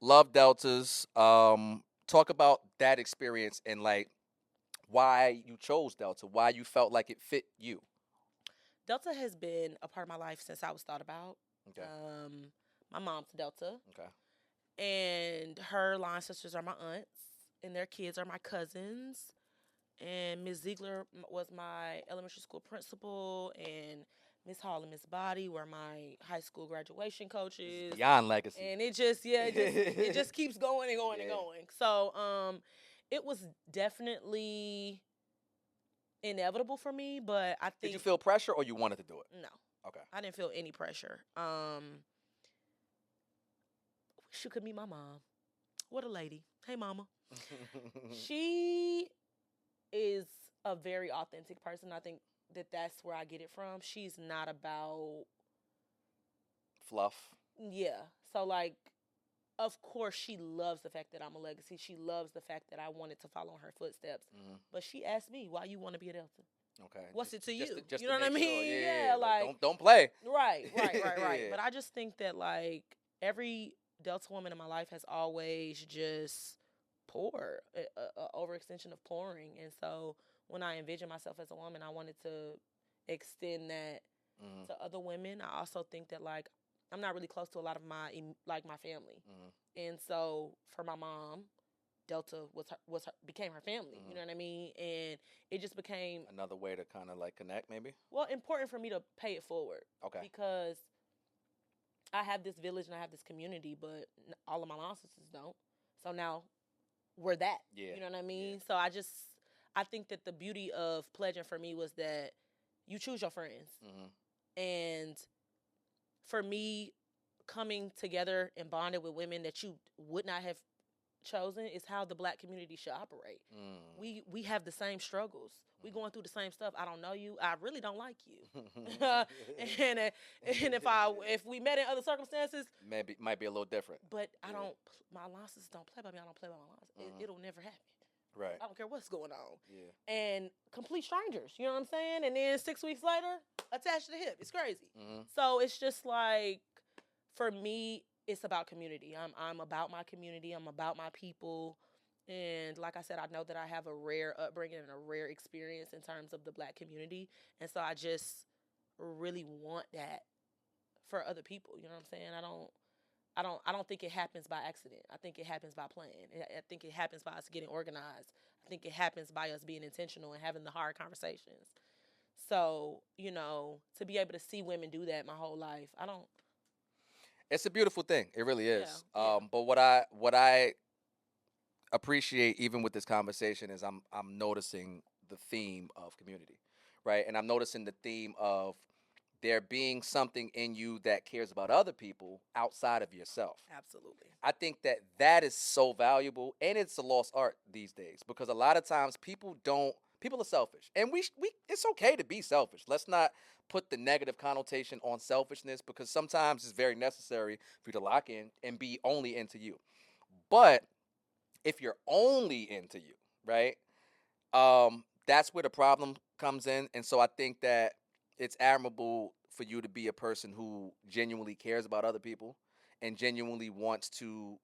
S2: Love Deltas. Talk about that experience and like why you chose Delta, why you felt like it fit you.
S1: Delta has been a part of my life since I was thought about.
S2: Okay.
S1: My mom's Delta.
S2: Okay.
S1: And her line sisters are my aunts, and their kids are my cousins. And Ms. Ziegler was my elementary school principal, and Miss Hall and Miss Body were my high school graduation coaches.
S2: Beyond legacy.
S1: And it just keeps going and going and going. So it was definitely inevitable for me, but I think.
S2: Did you feel pressure or you wanted to do it?
S1: No.
S2: Okay.
S1: I didn't feel any pressure. Wish you could meet my mom. What a lady. Hey, mama. She is a very authentic person. I think that's where I get it from. She's not about
S2: fluff.
S1: Yeah. So, like, of course, she loves the fact that I'm a legacy. She loves the fact that I wanted to follow in her footsteps. But she asked me, why you want to be a Delta?
S2: Okay.
S1: What's it to you?
S2: Just
S1: you know what I mean?
S2: Sure.
S1: Yeah, like
S2: don't play.
S1: Right. But I just think that, like, every Delta woman in my life has always just poured, a overextension of pouring. And so when I envisioned myself as a woman, I wanted to extend that to other women. I also think that, like, I'm not really close to a lot of my family. And so for my mom, Delta became her family. You know what I mean? And it just became
S2: Another way to kind of like connect, maybe.
S1: important for me to pay it forward.
S2: Okay.
S1: Because I have this village and I have this community, but all of my ancestors don't. So now we're that.
S2: Yeah.
S1: You know what I mean?
S2: Yeah.
S1: So I think that the beauty of pledging for me was that you choose your friends. And for me, coming together and bonding with women that you would not have chosen is how the Black community should operate. We have the same struggles. We going through the same stuff. I don't know you. I really don't like you. and if we met in other circumstances,
S2: maybe might be a little different.
S1: But I don't. My alliances don't play by me. I don't play by my alliances. It'll never happen.
S2: Right.
S1: I don't care what's going on.
S2: Yeah.
S1: And complete strangers. You know what I'm saying? And then 6 weeks later, attached to the hip. It's crazy. So it's just like, for me, it's about community. I'm about my community. I'm about my people. And like I said, I know that I have a rare upbringing and a rare experience in terms of the Black community. And so I just really want that for other people. You know what I'm saying? I don't think it happens by accident. I think it happens by plan. I think it happens by us getting organized. I think it happens by us being intentional and having the hard conversations. So, to be able to see women do that my whole life,
S2: It's a beautiful thing. It really is.
S1: Yeah.
S2: But what I appreciate even with this conversation is I'm noticing the theme of community, right? And I'm noticing the theme of there being something in you that cares about other people outside of yourself.
S1: Absolutely.
S2: I think that is so valuable, and it's a lost art these days because a lot of times people are selfish, and we it's okay to be selfish. Let's not put the negative connotation on selfishness because sometimes it's very necessary for you to lock in and be only into you. But if you're only into you, right? That's where the problem comes in, and so I think that it's admirable for you to be a person who genuinely cares about other people and genuinely wants to,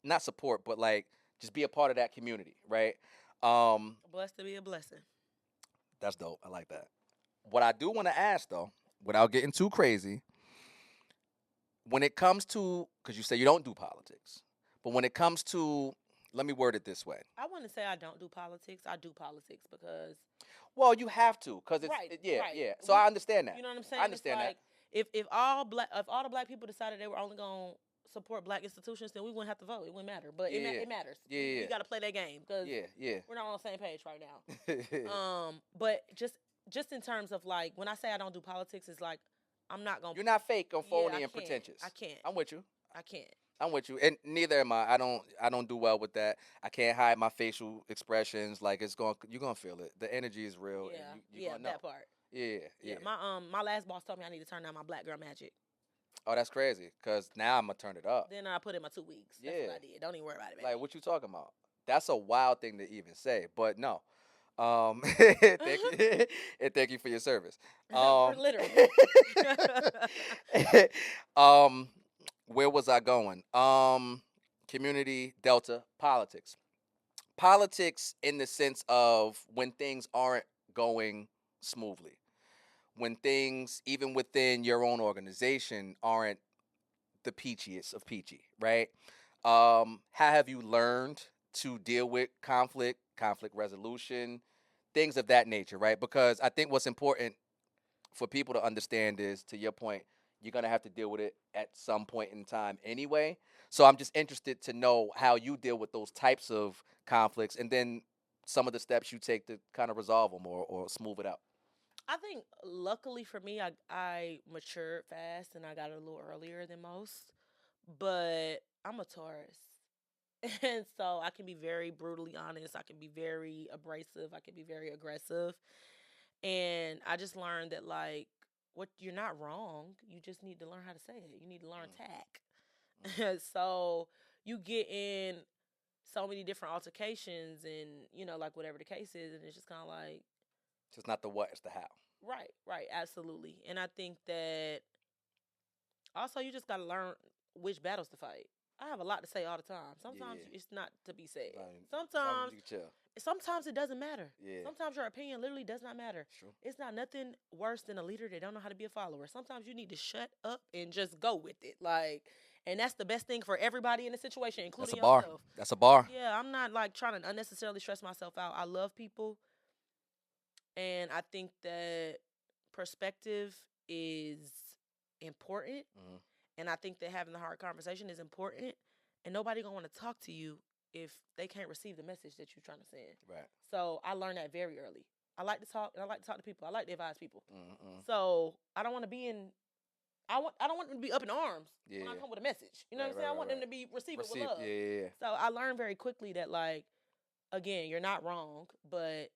S2: not support, but like just be a part of that community, right?
S1: Blessed to be a blessing.
S2: That's dope. I like that. What I do want to ask though, without getting too crazy, when it comes to, because you say you don't do politics, but when it comes to, let me word it this way.
S1: I wouldn't say I don't do politics. I do politics because.
S2: Well, you have to, because it's
S1: right.
S2: Yeah. So I understand that.
S1: You know what I'm saying?
S2: I understand
S1: that. If all the Black people decided they were only gonna support Black institutions, then we wouldn't have to vote. It wouldn't matter. But it matters.
S2: Yeah.
S1: We got to play that game because we're not on the same page right now. But just in terms of like when I say I don't do politics, it's like I'm not gonna.
S2: You're not fake or phony and pretentious.
S1: I can't.
S2: I'm with you.
S1: I can't.
S2: I'm with you, and neither am I. I don't do well with that. I can't hide my facial expressions. Like you're gonna feel it. The energy is real.
S1: Yeah,
S2: and you're gonna know.
S1: That part.
S2: Yeah.
S1: My last boss told me I need to turn down my Black girl magic.
S2: Oh, that's crazy. Cause now I'm gonna turn it up.
S1: Then I put in my 2 weeks. That's what I did. Don't even worry about it, baby.
S2: Like what you talking about? That's a wild thing to even say, but no. Thank you for your service.
S1: Literally.
S2: Where was I going? Community, Delta, politics. Politics in the sense of when things aren't going smoothly. When things, even within your own organization, aren't the peachiest of peachy, right? How have you learned to deal with conflict resolution, things of that nature, right? Because I think what's important for people to understand is, to your point, you're going to have to deal with it at some point in time anyway. So I'm just interested to know how you deal with those types of conflicts and then some of the steps you take to kind of resolve them or smooth it out.
S1: I think luckily for me, I matured fast and I got it a little earlier than most. But I'm a Taurus. And so I can be very brutally honest. I can be very abrasive. I can be very aggressive. And I just learned that, like, you're not wrong. You just need to learn how to say it. You need to learn tact. So you get in so many different altercations and, like whatever the case is. And it's just kind of like.
S2: So it's not the what, it's the how.
S1: Right. Absolutely. And I think that also you just got to learn which battles to fight. I have a lot to say all the time. Sometimes it's not to be said. Sometimes it doesn't matter.
S2: Yeah.
S1: Sometimes your opinion literally does not matter.
S2: True.
S1: It's not nothing worse than a leader that don't know how to be a follower. Sometimes you need to shut up and just go with it. Like, And that's the best thing for everybody in the situation,
S2: That's
S1: including
S2: a bar.
S1: yourself.
S2: That's a bar.
S1: Yeah, I'm not like trying to unnecessarily stress myself out. I love people, and I think that perspective is important,
S2: Mhm.
S1: and I think that having the hard conversation is important. And nobody gonna want to talk to you if they can't receive the message that you're trying to send.
S2: Right.
S1: So I learned that very early. I like to talk, and I like to talk to people. I like to advise people.
S2: Mm-mm.
S1: So I don't want to be in. I don't want them to be up in arms when I
S2: Yeah.
S1: come with a message. You know
S2: Right,
S1: what I'm
S2: right,
S1: saying? I
S2: right,
S1: want them
S2: right.
S1: to be receive it with
S2: Receive.
S1: love.
S2: Yeah, yeah, yeah.
S1: So I learned very quickly that, like, again, you're not wrong, but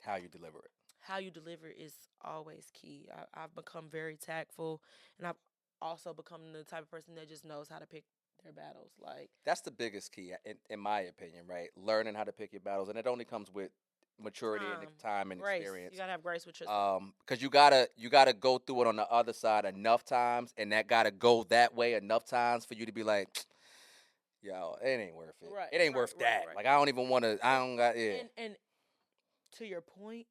S2: How you deliver it.
S1: how you deliver is always key. I've become very tactful, and I've also become the type of person that just knows how to pick their battles. Like,
S2: That's the biggest key, in my opinion, right? Learning how to pick your battles, and it only comes with maturity and
S1: time,
S2: time and
S1: grace.
S2: experience.
S1: You gotta have grace with yourself.
S2: Because you gotta go through it on the other side enough times, and that gotta go that way enough times for you to be like, yo, it ain't worth it.
S1: Right,
S2: It ain't
S1: right,
S2: worth
S1: right,
S2: that.
S1: right.
S2: Like I don't even want to. I don't got yeah.
S1: And to your point,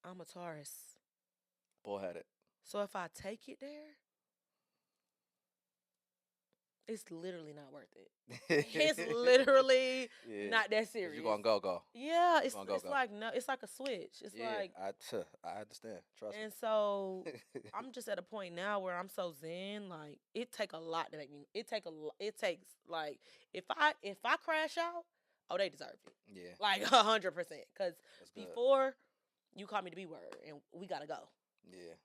S1: I'm a Taurus.
S2: Bullheaded.
S1: So if I take it there, it's literally not worth it. It's literally
S2: Yeah.
S1: not that
S2: 'Cause
S1: serious.
S2: you gonna go.
S1: Yeah,
S2: You gonna go.
S1: like no, it's like a switch. It's
S2: Yeah,
S1: like,
S2: I understand. Trust
S1: and so
S2: me.
S1: I'm just at a point now where I'm so zen. Like, it take a lot to make me. It takes, like, if I crash out, oh, they deserve it.
S2: Yeah,
S1: Like 100%. Because
S2: that's good.
S1: before you called me to be word, and we gotta go.
S2: Yeah,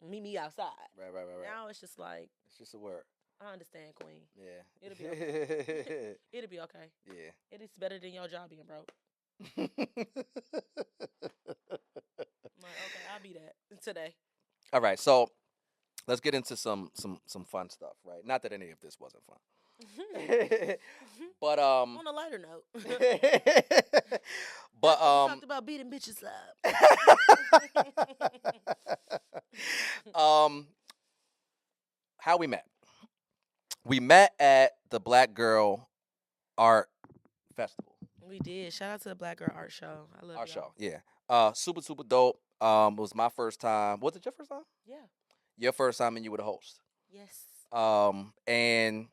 S1: Meet me outside.
S2: right.
S1: Now it's just like,
S2: It's just a word.
S1: I understand, Queen.
S2: Yeah.
S1: It'll be okay. It'll be okay.
S2: Yeah.
S1: It is better than your job being broke. I'm like, okay, I'll be that today.
S2: All right, so let's get into some fun stuff, right? Not that any of this wasn't fun. But
S1: On a lighter note,
S2: but
S1: we talked about beating bitches up.
S2: how we met? We met at the Black Girl Art Festival.
S1: We did. Shout out to the Black Girl Art Show. I love
S2: Art
S1: y'all.
S2: show, yeah. Super dope. It was my first time. Was it your first time?
S1: Yeah.
S2: Your first time, and you were the host.
S1: Yes.
S2: And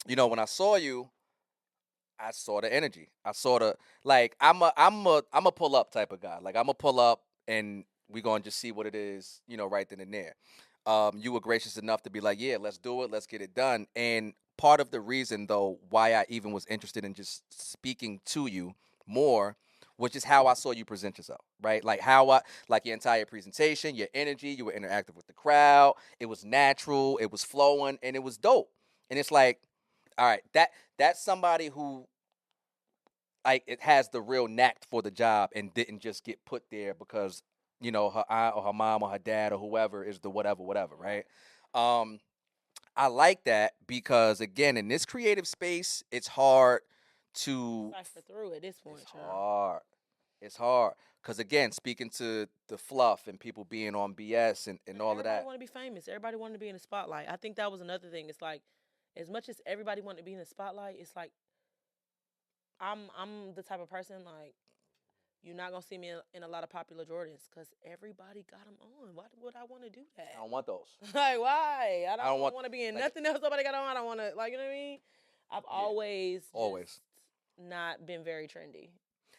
S2: when I saw you, I saw the energy. I saw the like. I'm a pull up type of guy. Like I'm a pull up, and we gonna just see what it is. Right then and there. You were gracious enough to be like, yeah, let's do it. Let's get it done. And part of the reason, though, why I even was interested in just speaking to you more was just how I saw you present yourself, right? Like like your entire presentation, your energy, you were interactive with the crowd. It was natural, it was flowing, and it was dope. And it's like, all right, that's somebody who like it has the real knack for the job and didn't just get put there because her aunt or her mom or her dad or whoever is the whatever, right? I like that because again, in this creative space, it's hard to
S1: Cipher through at this point,
S2: it's
S1: child.
S2: hard. It's hard because again, speaking to the fluff and people being on BS and all of that.
S1: Everybody want to be famous. Everybody wanted to be in the spotlight. I think that was another thing. It's like, as much as everybody wanted to be in the spotlight, it's like I'm the type of person, like, you're not gonna see me in a lot of popular Jordans because everybody got them on. Why would I want to do that?
S2: I don't want those.
S1: Like, why? I don't
S2: want-
S1: want to be in
S2: like-
S1: nothing else nobody got on. I don't want to, like, you know what I mean? I've always not been very trendy.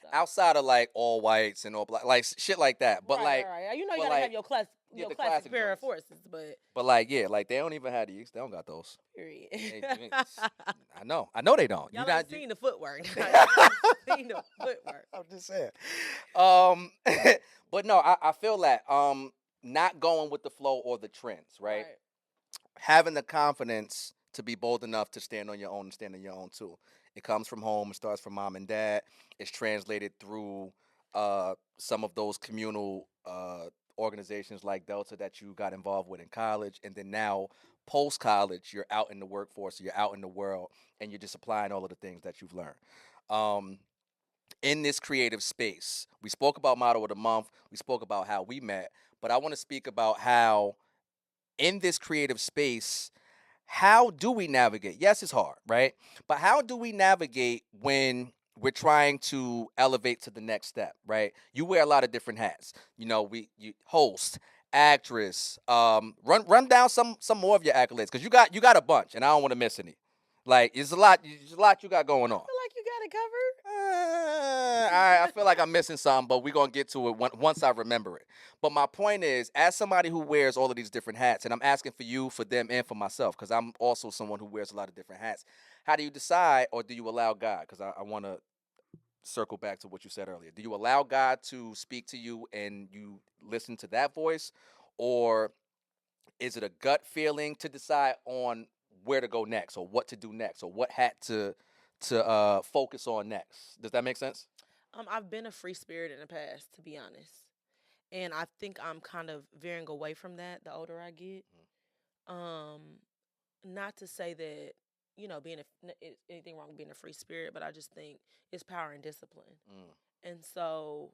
S1: So.
S2: Outside of like all whites and all black, like shit like that. But
S1: right. You know, you gotta have your classic pair of forces,
S2: but like like they don't even have these. They don't got those.
S1: Period.
S2: I know they don't.
S1: Y'all ain't seen the footwork. Seen the footwork.
S2: I'm just saying. But no, I feel that not going with the flow or the trends, right? Having the confidence to be bold enough to stand on your own and stand on your own too. It comes from home. It starts from mom and dad. It's translated through some of those communal organizations like Delta that you got involved with in college. And then now, post-college, you're out in the workforce, you're out in the world, and you're just applying all of the things that you've learned. In this creative space, we spoke about Motto of the Month. We spoke about how we met. But I want to speak about how, in this creative space, how do we navigate? Yes, it's hard, right? But how do we navigate when we're trying to elevate to the next step, right? You wear a lot of different hats. You host, actress. Run down some more of your accolades because you got a bunch, and I don't want to miss any. Like it's a lot. There's a lot you got going
S1: I
S2: on.
S1: feel like you got it covered.
S2: I feel like I'm missing some, but we're gonna get to it once I remember it. But my point is, as somebody who wears all of these different hats, and I'm asking for you, for them, and for myself, because I'm also someone who wears a lot of different hats. How do you decide, or do you allow God? Because I want to circle back to what you said earlier. Do you allow God to speak to you and you listen to that voice, or is it a gut feeling to decide on where to go next, or what to do next, or what hat to focus on next? Does that make sense?
S1: I've been a free spirit in the past, to be honest, and I think I'm kind of veering away from that the older I get. Um, Not to say that being anything wrong with being a free spirit, but I just think it's power and discipline.
S2: Mm,
S1: And so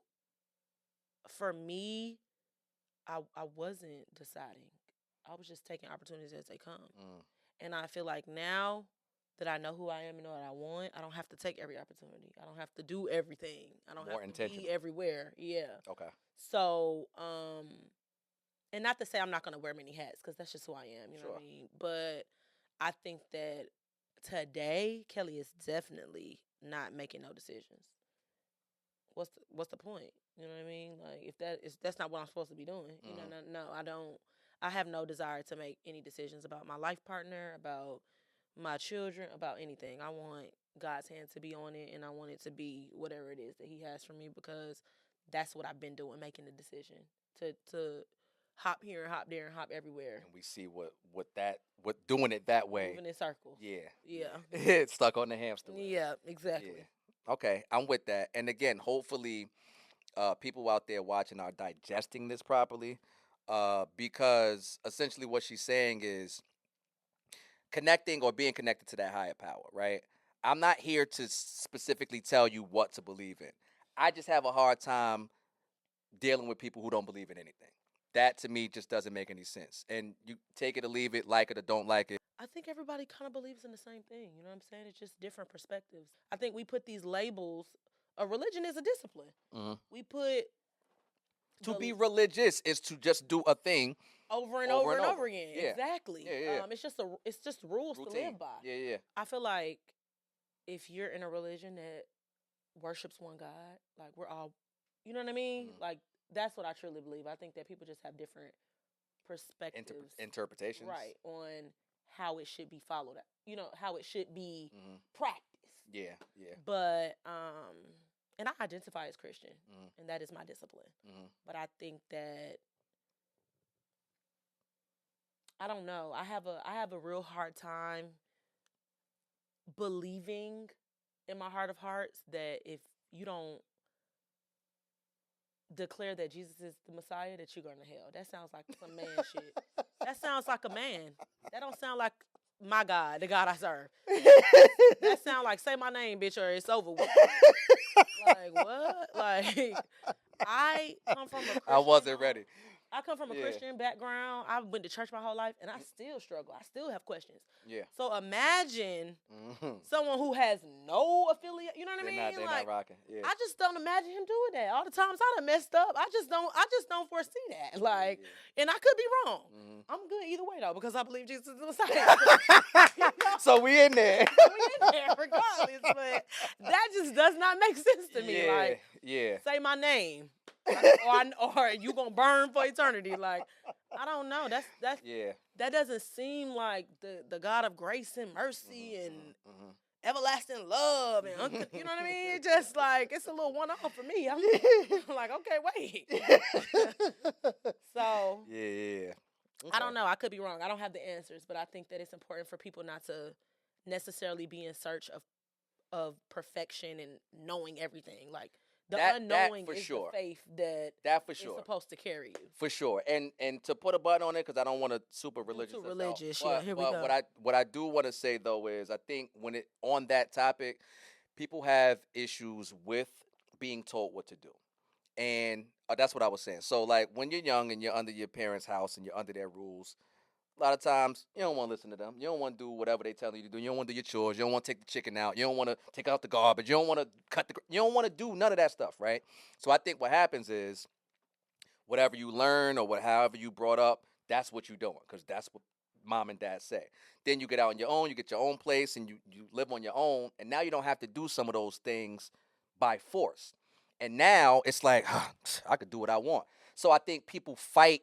S1: for me, I wasn't deciding. I was just taking opportunities as they come.
S2: mm.
S1: And I feel like now that I know who I am and know what I want, I don't have to take every opportunity. I don't have to do everything. I don't
S2: More
S1: have to be
S2: intentional.
S1: everywhere. Yeah.
S2: Okay.
S1: So, and not to say I'm not gonna wear many hats because that's just who I am. You know what
S2: Sure.
S1: I mean? But I think that today Kelly is definitely not making no decisions. What's the point? You know what I mean? Like if that's not what I'm supposed to be doing.
S2: Mm.
S1: No, I don't. I have no desire to make any decisions about my life partner, about my children, about anything. I want God's hand to be on it, and I want it to be whatever it is that He has for me because that's what I've been doing, making the decision to hop here and hop there and hop everywhere,
S2: And we see what doing it that way.
S1: moving in circles.
S2: Yeah.
S1: Yeah,
S2: It's stuck on the hamster wheel.
S1: yeah,
S2: Yeah.
S1: exactly.
S2: Okay, I'm with that. And again, hopefully, people out there watching are digesting this properly, because essentially what she's saying is connecting or being connected to that higher power, right? I'm not here to specifically tell you what to believe in. I just have a hard time dealing with people who don't believe in anything. That to me just doesn't make any sense. And you take it or leave it, like it or don't like it.
S1: I think everybody kind of believes in the same thing. You know what I'm saying? It's just different perspectives. I think we put these labels. A religion is a discipline.
S2: Hmm.
S1: We put
S2: To be
S1: the
S2: religious is to just do a thing
S1: over and
S2: over
S1: over
S2: and
S1: and
S2: over.
S1: over again.
S2: Yeah.
S1: Exactly.
S2: Yeah, yeah.
S1: It's just rules to
S2: Routine.
S1: live by.
S2: Yeah, yeah.
S1: I feel like if you're in a religion that worships one God, like we're all, you know what I mean?
S2: Mhm.
S1: Like that's what I truly believe. I think that people just have different perspectives,
S2: Interpretations.
S1: right, on how it should be followed. How it should be
S2: Hmm.
S1: practiced.
S2: Yeah, yeah.
S1: But and I identify as Christian,
S2: Hmm.
S1: and that is my discipline.
S2: Hmm.
S1: But I think that I don't know. I have a real hard time believing in my heart of hearts that if you don't declare that Jesus is the Messiah, that you're going to hell. That sounds like some man shit. That sounds like a man. That don't sound like my God, the God I serve. That sound like say my name, bitch, or it's over with. Like what? Like I come from a Christian
S2: I wasn't
S1: home.
S2: ready.
S1: I come from a
S2: Yeah.
S1: Christian background. I went to church my whole life, and I still struggle. I still have questions.
S2: Yeah.
S1: So imagine
S2: Hmm.
S1: someone who has no affiliate. You know what I
S2: They're
S1: mean?
S2: not
S1: Like
S2: rocking. Yeah.
S1: I just don't imagine him doing that. All the times I done messed up, I just don't foresee that. Like, and I could be wrong.
S2: Hmm.
S1: I'm good either way though because I believe Jesus is the Messiah. You know?
S2: So we in there.
S1: So we in there regardless, but that just does not make sense to me.
S2: Yeah.
S1: Like,
S2: Yeah.
S1: say my name, or you gonna burn for eternity. Like, I don't know. That's
S2: Yeah.
S1: that doesn't seem like the God of grace and mercy and
S2: Hmm.
S1: everlasting love and you know what I mean? It's just like it's a little one off for me. I'm like, okay, wait. So
S2: Yeah. Yeah.
S1: I don't know. I could be wrong. I don't have the answers, but I think that it's important for people not to necessarily be in search of perfection and knowing everything. Like the
S2: That
S1: unknowing
S2: for
S1: is
S2: sure.
S1: the faith that
S2: That for
S1: is
S2: sure.
S1: supposed to carry you.
S2: For sure. And to put a button on it, because I don't want to super religious.
S1: Too
S2: us out.
S1: religious.
S2: But,
S1: Yeah, here we
S2: but
S1: go.
S2: what I do want to say though is I think when it on that topic, people have issues with being told what to do. And that's what I was saying. So like when you're young and you're under your parents' house and you're under their rules, a lot of times you don't want to listen to them. You don't want to do whatever they tell you to do. You don't want to do your chores. You don't want to take the chicken out. You don't want to take out the garbage. You don't want to you don't want to do none of that stuff, right? So I think what happens is whatever you learn or however you brought up, that's what you're doing because that's what mom and dad say. Then you get out on your own, you get your own place, and you live on your own, and now you don't have to do some of those things by force. And now it's like, I could do what I want. So I think people fight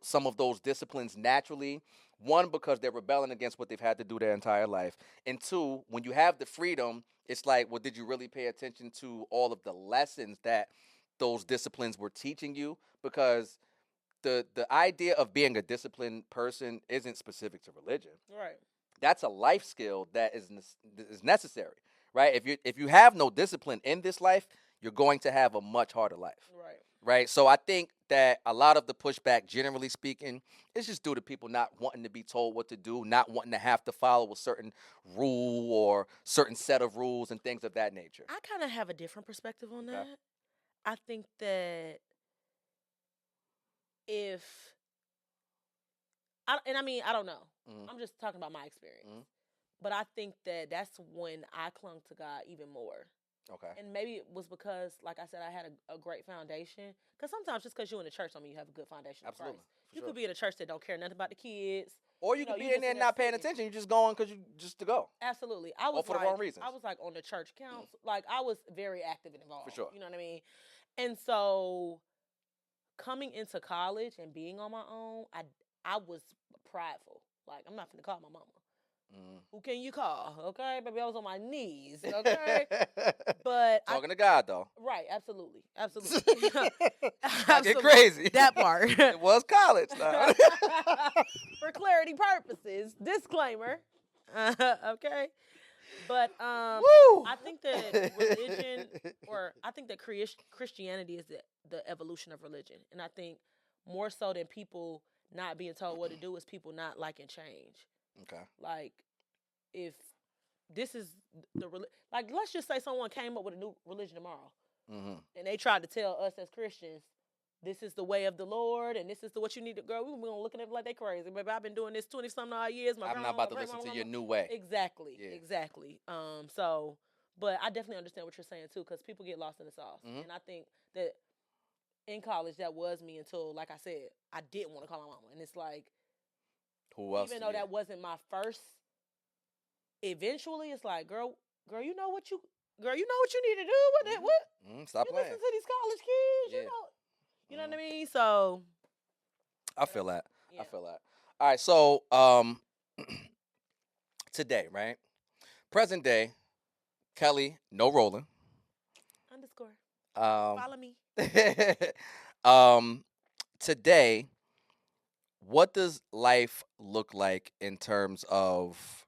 S2: some of those disciplines naturally. One, because they're rebelling against what they've had to do their entire life. And two, when you have the freedom, it's like, well, did you really pay attention to all of the lessons that those disciplines were teaching you? Because the idea of being a disciplined person isn't specific to religion.
S1: Right.
S2: That's a life skill that is necessary, right? If you have no discipline in this life, you're going to have a much harder life.
S1: Right.
S2: Right. So I think that a lot of the pushback, generally speaking, is just due to people not wanting to be told what to do, not wanting to have to follow a certain rule or certain set of rules and things of that nature.
S1: I kind of have a different perspective on
S2: Okay.
S1: that. I think that if I don't know.
S2: Mhm.
S1: I'm just talking about my experience.
S2: Mhm.
S1: But I think that that's when I clung to God even more.
S2: Okay.
S1: And maybe it was because, like I said, I had a great foundation. Because sometimes just because you're in the church, don't mean you have a good foundation.
S2: Absolutely.
S1: Christ. You could be in a church that don't care nothing about the kids.
S2: Or you could be in there not paying attention. You're just going because you just to go.
S1: Absolutely. I was
S2: or for the wrong reasons.
S1: I was like on the church council. Like I was very active and involved.
S2: For sure.
S1: You know what I mean? And so coming into college and being on my own, I was prideful. Like I'm not gonna call my mama. Who can you call? Okay, baby, I was on my knees. Okay, but
S2: talking to God though.
S1: Right, absolutely.
S2: I get crazy.
S1: That part.
S2: It was college though.
S1: For clarity purposes, disclaimer. Okay, but I think that religion, or I think that Christianity is the evolution of religion, and I think more so than people not being told what to do is people not liking change.
S2: Okay.
S1: Like, if this is like, let's just say someone came up with a new religion tomorrow, and they tried to tell us as Christians, this is the way of the Lord, and this is what you need to go. We're gonna look at them like they crazy. Baby, I've been doing this 20-something odd years.
S2: I'm not about to listen to your new way.
S1: Exactly,
S2: Yeah.
S1: exactly. So, but I definitely understand what you're saying too, because people get lost in the sauce, and I think that in college that was me until, like I said, I didn't want to call my mama, and it's like.
S2: Who else?
S1: Even though that wasn't my first, eventually it's like, girl, you know what you need to do with it. What?
S2: Stop
S1: you
S2: playing.
S1: Listen to these college kids.
S2: Yeah.
S1: You know what I mean. So.
S2: I feel that.
S1: Yeah.
S2: I feel that. All right. So today, right? Present day, Kelly, no rolling.
S1: Underscore.
S2: Follow
S1: me.
S2: Today. What does life look like in terms of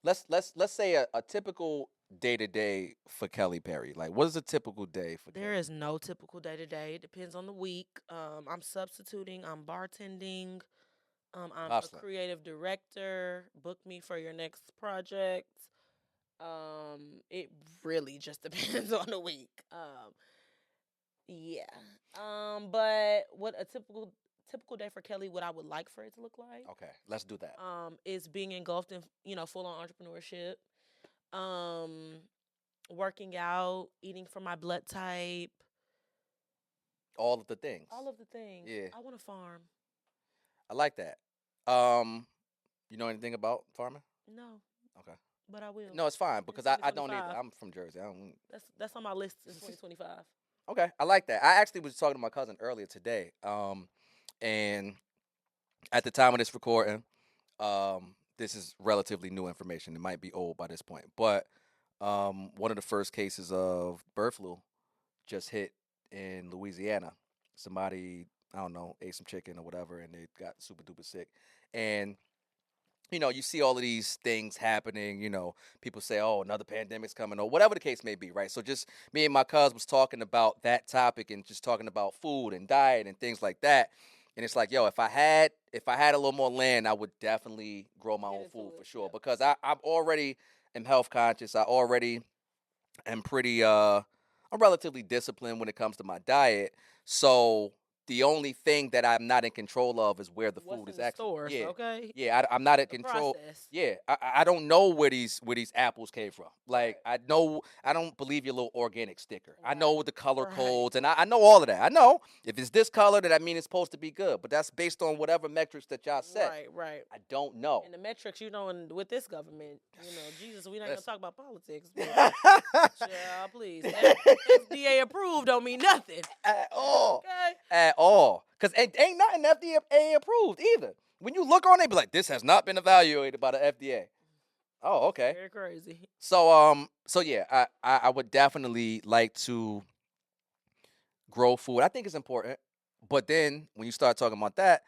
S2: let's say a typical day-to-day for Kelly Perry? Like, what is a typical day for
S1: There
S2: Kelly?
S1: is no typical day-to-day. It depends on the week. I'm substituting. I'm bartending. I'm
S2: Hustling.
S1: a creative director. Book me for your next project. It really just depends on the week. Yeah. But what a typical day for Kelly, what I would like for it to look like.
S2: Okay, let's do that.
S1: Is being engulfed in, full on entrepreneurship. Working out, eating for my blood type.
S2: All of the things.
S1: Yeah. I want to farm.
S2: I like that. You know anything about farming?
S1: No.
S2: Okay.
S1: But I will.
S2: No, it's fine because I don't either. I'm from Jersey.
S1: That's on my list in 2025.
S2: Okay, I like that. I actually was talking to my cousin earlier today. And at the time of this recording, this is relatively new information. It might be old by this point, but one of the first cases of bird flu just hit in Louisiana. Somebody, I don't know, ate some chicken or whatever, and they got super duper sick. And you see all of these things happening. People say, "Oh, another pandemic's coming," or whatever the case may be, right? So just me and my cousin was talking about that topic and just talking about food and diet and things like that. And it's like, yo, if I had a little more land, I would definitely grow my own food for sure. Because I'm already am health conscious. I already am pretty I'm relatively disciplined when it comes to my diet. So The only thing that I'm not in control of is where the
S1: What's
S2: food
S1: in
S2: is
S1: the
S2: actually.
S1: stores,
S2: Yeah,
S1: okay?
S2: yeah. I'm not in
S1: The
S2: control.
S1: process.
S2: Yeah, I don't know where these apples came from. Like
S1: Right.
S2: I know I don't believe your little organic sticker. I
S1: Right.
S2: know the color
S1: Right.
S2: codes, and I know all of that. I know if it's this color, then that means it's supposed to be good. But that's based on whatever metrics that y'all set.
S1: Right. Right.
S2: I don't know.
S1: And the metrics, with this government, Jesus, we not gonna
S2: Listen.
S1: talk about politics, but child, please, FDA approved don't mean nothing.
S2: At all.
S1: Okay.
S2: At all. Because ain't nothing FDA approved either. When you look on it, be like, this has not been evaluated by the FDA. Oh, okay.
S1: Very crazy.
S2: So yeah, I would definitely like to grow food. I think it's important. But then when you start talking about that,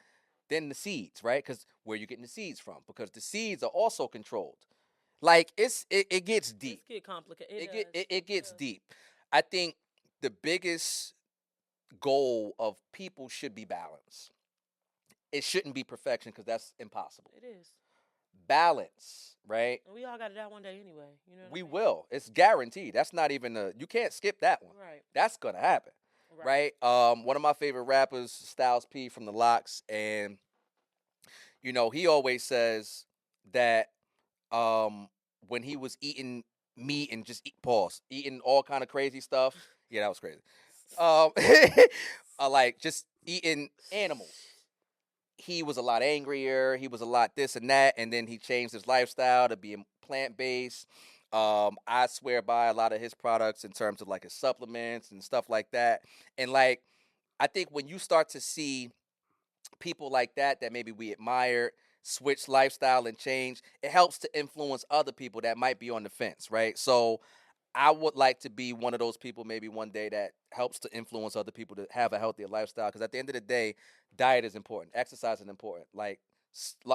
S2: then the seeds, right? Because where you getting the seeds from? Because the seeds are also controlled. Like it gets
S1: It's
S2: deep.
S1: get complicated. It
S2: It
S1: does.
S2: get it
S1: It
S2: gets
S1: does.
S2: deep. I think the biggest goal of people should be balance. It shouldn't be perfection because that's impossible.
S1: It is.
S2: Balance, right?
S1: And we all got to die one day anyway. You know what
S2: We
S1: I mean?
S2: will. It's guaranteed. That's not even you can't skip that one.
S1: Right.
S2: That's gonna happen,
S1: Right.
S2: right? One of my favorite rappers, Styles P from the Locks, and he always says that um when he was eating meat and just eating all kind of crazy stuff. Yeah, that was crazy. Um, like just eating animals. He was a lot angrier. He was a lot this and that, and then he changed his lifestyle to be plant based. I swear by a lot of his products in terms of like his supplements and stuff like that. And like, I think when you start to see people like that maybe we admire switch lifestyle and change, it helps to influence other people that might be on the fence, right? So I would like to be one of those people maybe one day that helps to influence other people to have a healthier lifestyle. Because at the end of the day, diet is important, exercise is important, like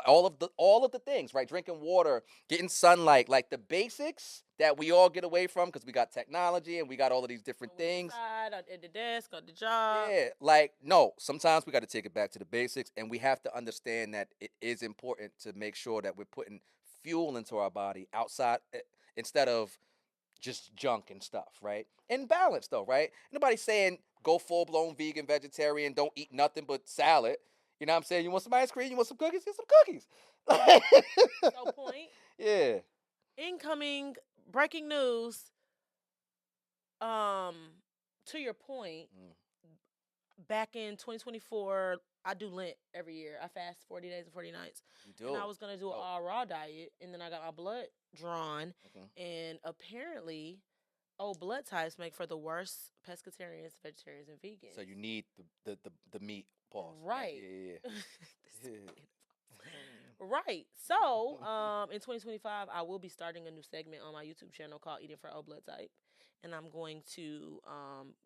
S2: all of the things, right? Drinking water, getting sunlight, like the basics that we all get away from because we got technology and we got all of these different
S1: When we
S2: things.
S1: inside, at the desk, at the job.
S2: Yeah, like no, sometimes we got to take it back to the basics, and we have to understand that it is important to make sure that we're putting fuel into our body outside instead of just junk and stuff, right? And balance though, right? Nobody saying go full blown vegan, vegetarian, don't eat nothing but salad. You know what I'm saying? You want some ice cream? You want some cookies? Get some cookies.
S1: So point.
S2: Yeah.
S1: Incoming breaking news. Um, to your point,
S2: Mm,
S1: back in 2024, I do Lent every year. I fast 40 days and 40 nights.
S2: you
S1: And I
S2: do.
S1: was going to do an
S2: Oh.
S1: all raw diet. And then I got my blood drawn.
S2: Okay.
S1: And apparently, blood types make for the worst pescatarians, vegetarians, and vegans.
S2: So you need the meat. Pause.
S1: Right.
S2: Yeah. Yeah.
S1: Right. So, in 2025, I will be starting a new segment on my YouTube channel called Eating for O Blood Type. And I'm going to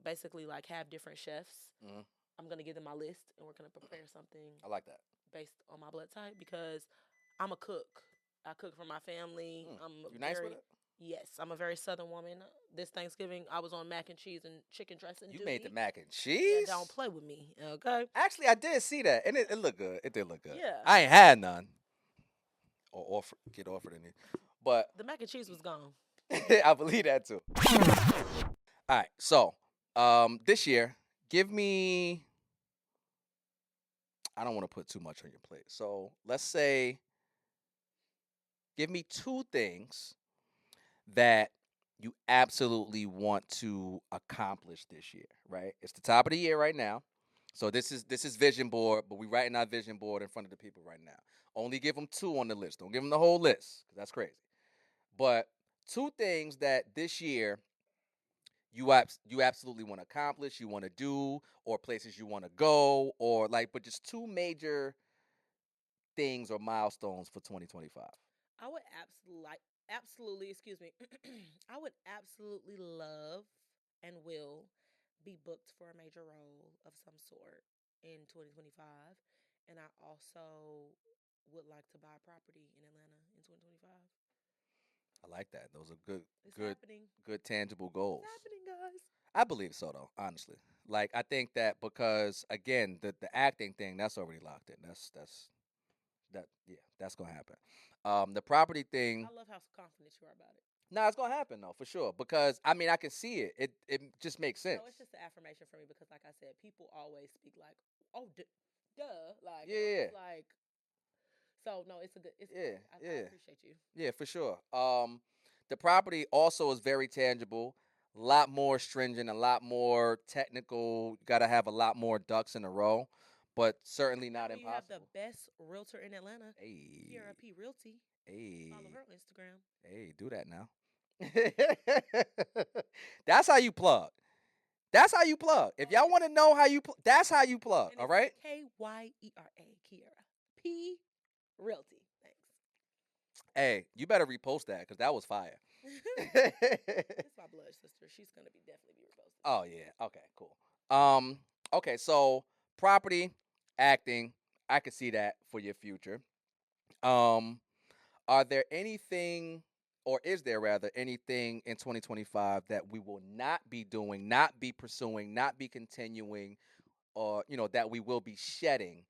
S1: basically like have different chefs.
S2: Mhm.
S1: I'm going to give them my list and we're going to prepare something
S2: I like that.
S1: based on my blood type because I'm a cook. I cook for my family.
S2: You nice with it?
S1: Yes, I'm a very southern woman. This Thanksgiving, I was on mac and cheese and chicken dressing
S2: You
S1: duty.
S2: made the mac and
S1: Yeah,
S2: cheese?
S1: don't play with me, okay?
S2: Actually, I did see that, and it looked good. It did look good.
S1: Yeah.
S2: I ain't had none or get offered any, but
S1: The mac and cheese was gone.
S2: I believe that too. All right, so this year, give me. I don't want to put too much on your plate, so let's say, give me two things that you absolutely want to accomplish this year. Right? It's the top of the year right now. So this is vision board, but we writing our vision board in front of the people right now. Only give them two on the list. Don't give them the whole list because that's crazy. But two things that this year you absolutely want to accomplish, you want to do, or places you want to go, or like, but just two major things or milestones for 2025.
S1: I would absolutely, excuse me. I would absolutely love and will be booked for a major role of some sort in 2025. And I also would like to buy property in Atlanta in 2025.
S2: I like that. Those are good,
S1: It's
S2: good,
S1: happening.
S2: good tangible
S1: It's
S2: goals.
S1: happening, guys.
S2: I believe so though, honestly. Like I think that because again, the acting thing that's already locked in. That's yeah, that's gonna happen. The property thing,
S1: I love how confident you are about it.
S2: Nah, it's gonna happen though, for sure. Because I mean, I can see it. It just makes sense.
S1: No, it's just an affirmation for me because, like I said, people always speak like, "Oh, duh," like, and I'm
S2: Yeah,
S1: just like, so no, it's a good. It's
S2: yeah,
S1: I
S2: yeah,
S1: appreciate you.
S2: yeah, for sure. The property also is very tangible, a lot more stringent, a lot more technical. You got to have a lot more ducks in a row, but certainly
S1: Not
S2: not
S1: when you have the
S2: impossible.
S1: best realtor in Atlanta,
S2: Hey,
S1: Kiara P Realty. Follow
S2: hey,
S1: her on Instagram.
S2: hey, do that now. That's how you plug. That's how you plug. If y'all want to know how you, that's how you plug.
S1: And
S2: All
S1: it's
S2: right.
S1: Kyera, Kiara P Realty. Thanks.
S2: Hey, you better repost that because that was fire.
S1: It's my blood sister. She's gonna be definitely be reposted.
S2: Oh yeah. Okay. Cool. Um. Okay. So property, acting. I could see that for your future. Um. Are there anything, or is there rather anything in 2025 that we will not be doing, not be pursuing, not be continuing, or that we will be shedding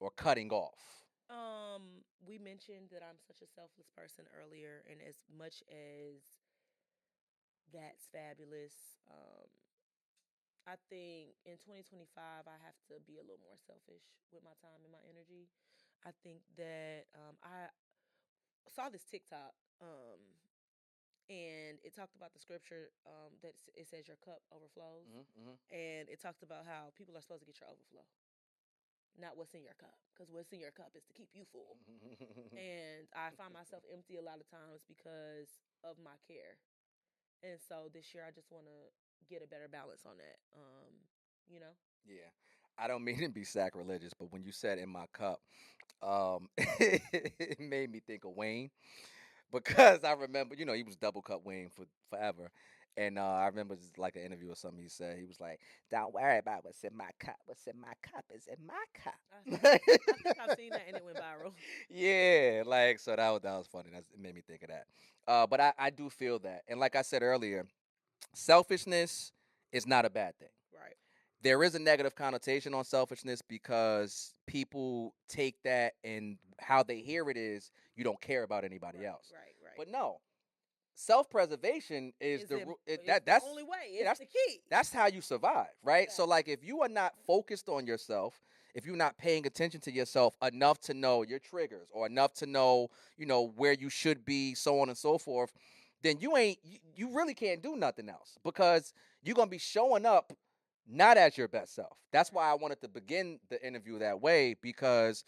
S2: or cutting off?
S1: We mentioned that I'm such a selfless person earlier, and as much as that's fabulous, I think in 2025 I have to be a little more selfish with my time and my energy. I think that I saw this TikTok, and it talked about the scripture that it says your cup overflows,
S2: Hmm.
S1: and it talked about how people are supposed to get your overflow, not what's in your cup, because what's in your cup is to keep you full.
S2: Hmm.
S1: And I find myself empty a lot of times because of my care. And so this year I just want to get a better balance on that. You know.
S2: Yeah. I don't mean to be sacrilegious, but when you said in my cup, it made me think of Wayne because I remember, he was double cup Wayne for forever. And I remember just like an interview or something he said. He was like, "Don't worry about what's in my cup. What's in my cup is in my cup."
S1: I think I've seen that and it went viral.
S2: Yeah, like so that was funny. It made me think of that. But I do feel that, and like I said earlier, selfishness is not a bad thing.
S1: Right.
S2: There is a negative connotation on selfishness because people take that and how they hear it is you don't care about anybody
S1: Right.
S2: else.
S1: Right. Right.
S2: But no, self-preservation is
S1: Is
S2: the
S1: it? It's
S2: that
S1: the
S2: that's
S1: only way.
S2: yeah,
S1: It's the key.
S2: that's how you survive, right? So
S1: Exactly.
S2: like if you are not focused on yourself, if you're not paying attention to yourself enough to know your triggers or enough to know, where you should be, so on and so forth, then you really can't do nothing else because you're going to be showing up not as your best self. That's why I wanted to begin the interview that way because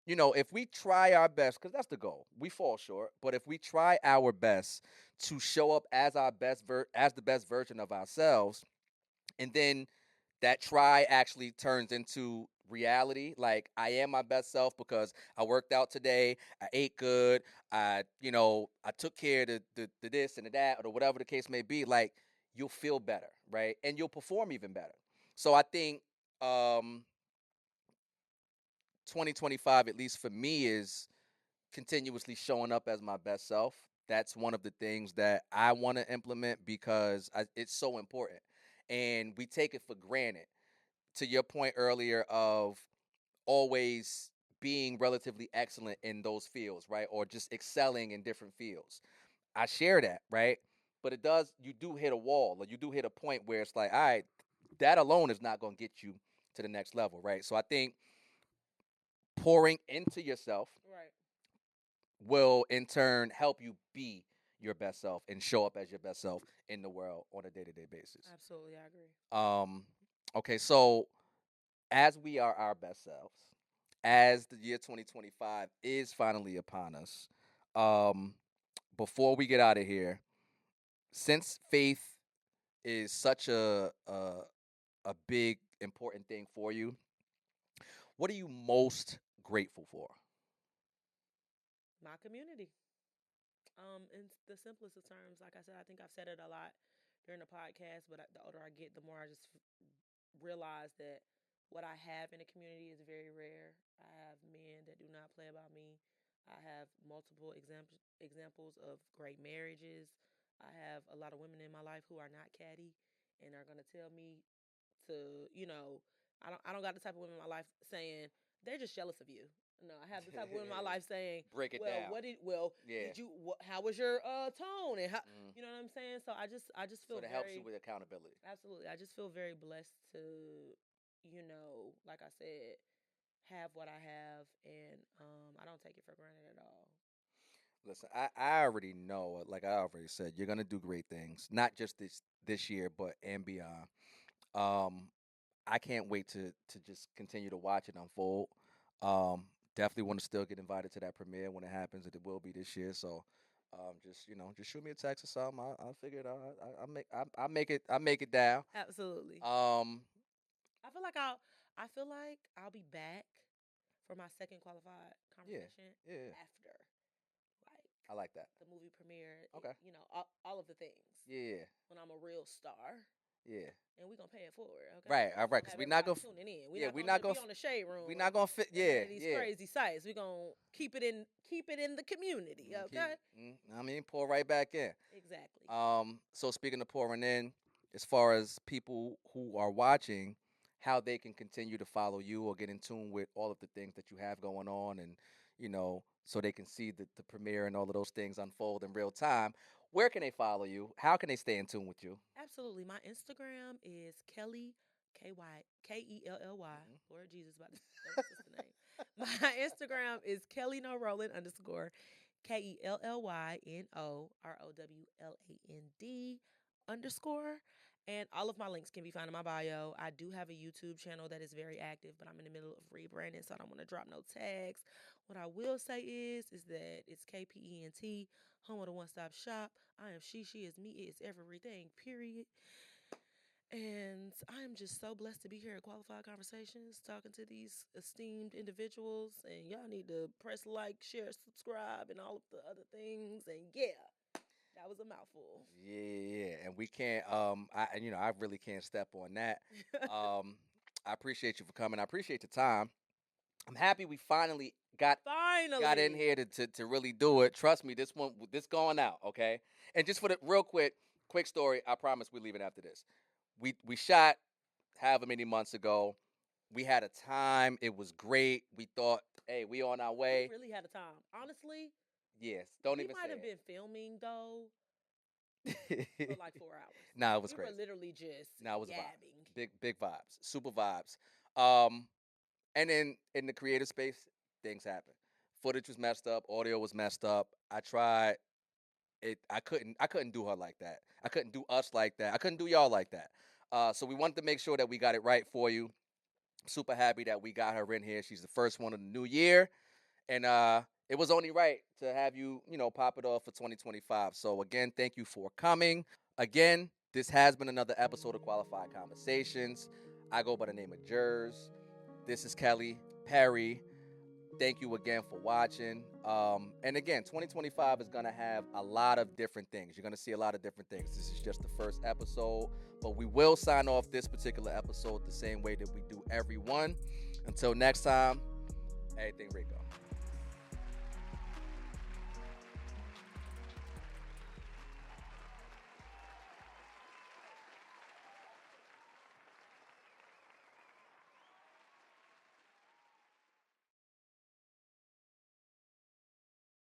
S2: if we try our best, because that's the goal, we fall short. But if we try our best to show up as our as the best version of ourselves, and then that try actually turns into reality, like I am my best self because I worked out today, I ate good, I took care of the this and the that, or whatever the case may be. Like you'll feel better, right, and you'll perform even better. So I think um 2025, at least for me, is continuously showing up as my best self. That's one of the things that I want to implement because it's so important. And we take it for granted. To your point earlier of always being relatively excellent in those fields, right? Or just excelling in different fields. I share that, right? But you do hit a wall or you do hit a point where it's like, all right, that alone is not going to get you to the next level, right? So I think pouring into yourself
S1: Right.
S2: will in turn help you be your best self and show up as your best self in the world on a day-to-day basis.
S1: Absolutely, I agree.
S2: Um okay, so as we are our best selves, as the year 2025 is finally upon us, um before we get out of here, since faith is such a big important thing for you, what are you most grateful for?
S1: My community. In the simplest of terms, like I said, I think I've said it a lot during the podcast, but the older I get, the more I just realize that what I have in the community is very rare. I have men that do not play about me. I have multiple examples of great marriages. I have a lot of women in my life who are not catty and are gonna tell me to, I don't got the type of women in my life saying they're just jealous of you. No, I have the type of women in my life saying,
S2: Break it
S1: "Well,
S2: down. Yeah.
S1: did you? How was your tone?" And how,
S2: Mm.
S1: you know what I'm saying? So I just
S2: So
S1: feel
S2: that helps you
S1: very
S2: with accountability.
S1: absolutely. I just feel very blessed to, like I said, have what I have, and I don't take it for granted at all.
S2: Listen, I already know, like I already said, you're gonna do great things, not just this year, but and beyond. Um, I can't wait to just continue to watch it unfold. Um, Definitely want to still get invited to that premiere when it happens, and it will be this year. So, just just shoot me a text or something. I'll figure it out. I make it down.
S1: Absolutely.
S2: Um,
S1: I feel like I'll be back for my second qualified
S2: yeah,
S1: conversation
S2: yeah,
S1: after like
S2: I like that.
S1: the movie premiere,
S2: Okay,
S1: all of the things
S2: yeah,
S1: when I'm a real star.
S2: yeah.
S1: And we're gonna pay it forward, okay?
S2: Right, all
S1: We're
S2: right.
S1: gonna
S2: Cause
S1: have
S2: we're not
S1: everybody
S2: gonna,
S1: tuning in. We're
S2: yeah,
S1: not
S2: we're
S1: gonna
S2: not
S1: just be
S2: gonna,
S1: on the shade
S2: we're
S1: room
S2: not gonna fit.
S1: and none
S2: Yeah,
S1: of these
S2: yeah.
S1: crazy sites. We're gonna keep it in the community,
S2: Keep,
S1: okay?
S2: I mean, pour right back in.
S1: Exactly.
S2: So speaking of pouring in, as far as people who are watching, how they can continue to follow you or get in tune with all of the things that you have going on, and so they can see the premiere and all of those things unfold in real time. Where can they follow you? How can they stay in tune with you?
S1: Absolutely. My Instagram is Kelly KYKELLY. Lord Jesus, about to know the sister name. My Instagram is Kelly No Roland underscore KELLYNOROWLAND underscore. And all of my links can be found in my bio. I do have a YouTube channel that is very active, but I'm in the middle of rebranding, so I don't want to drop no tags. What I will say is that it's KPENT, home of the one-stop shop. I am she is me, it is everything, period. And I am just so blessed to be here at Qualified Conversations talking to these esteemed individuals. And y'all need to press like, share, subscribe, and all of the other things. And yeah, that was a mouthful.
S2: Yeah, and we can't. I really can't step on that. Um, I appreciate you for coming. I appreciate the time. I'm happy we finally got in
S1: Finally.
S2: here to really do it. Trust me, this going out, okay? And just for the real quick story, I promise we leave it after this. We shot however many months ago. We had a time. It was great. We thought, hey, we on our
S1: We
S2: way.
S1: really had a time. Honestly,
S2: Yes, don't
S1: we
S2: even
S1: might have
S2: say
S1: been filming though for
S2: it.
S1: like 4 hours.
S2: Nah, it was
S1: We were
S2: crazy.
S1: literally just
S2: Nah, it was a vibe.
S1: yabbing.
S2: Big vibes. Super vibes. Um, and then in the creative space, things happen. Footage was messed up. Audio was messed up. I tried it. I couldn't do her like that. I couldn't do us like that. I couldn't do y'all like that. So we wanted to make sure that we got it right for you. Super happy that we got her in here. She's the first one of the new year, and it was only right to have you, pop it off for 2025. So again, thank you for coming. Again, this has been another episode of Qualified Conversations. I go by the name of Jerz. This is Kelly Perry. Thank you again for watching. And again, 2025 is going to have a lot of different things. You're going to see a lot of different things. This is just the first episode, but we will sign off this particular episode the same way that we do every one. Until next time, everything Rico.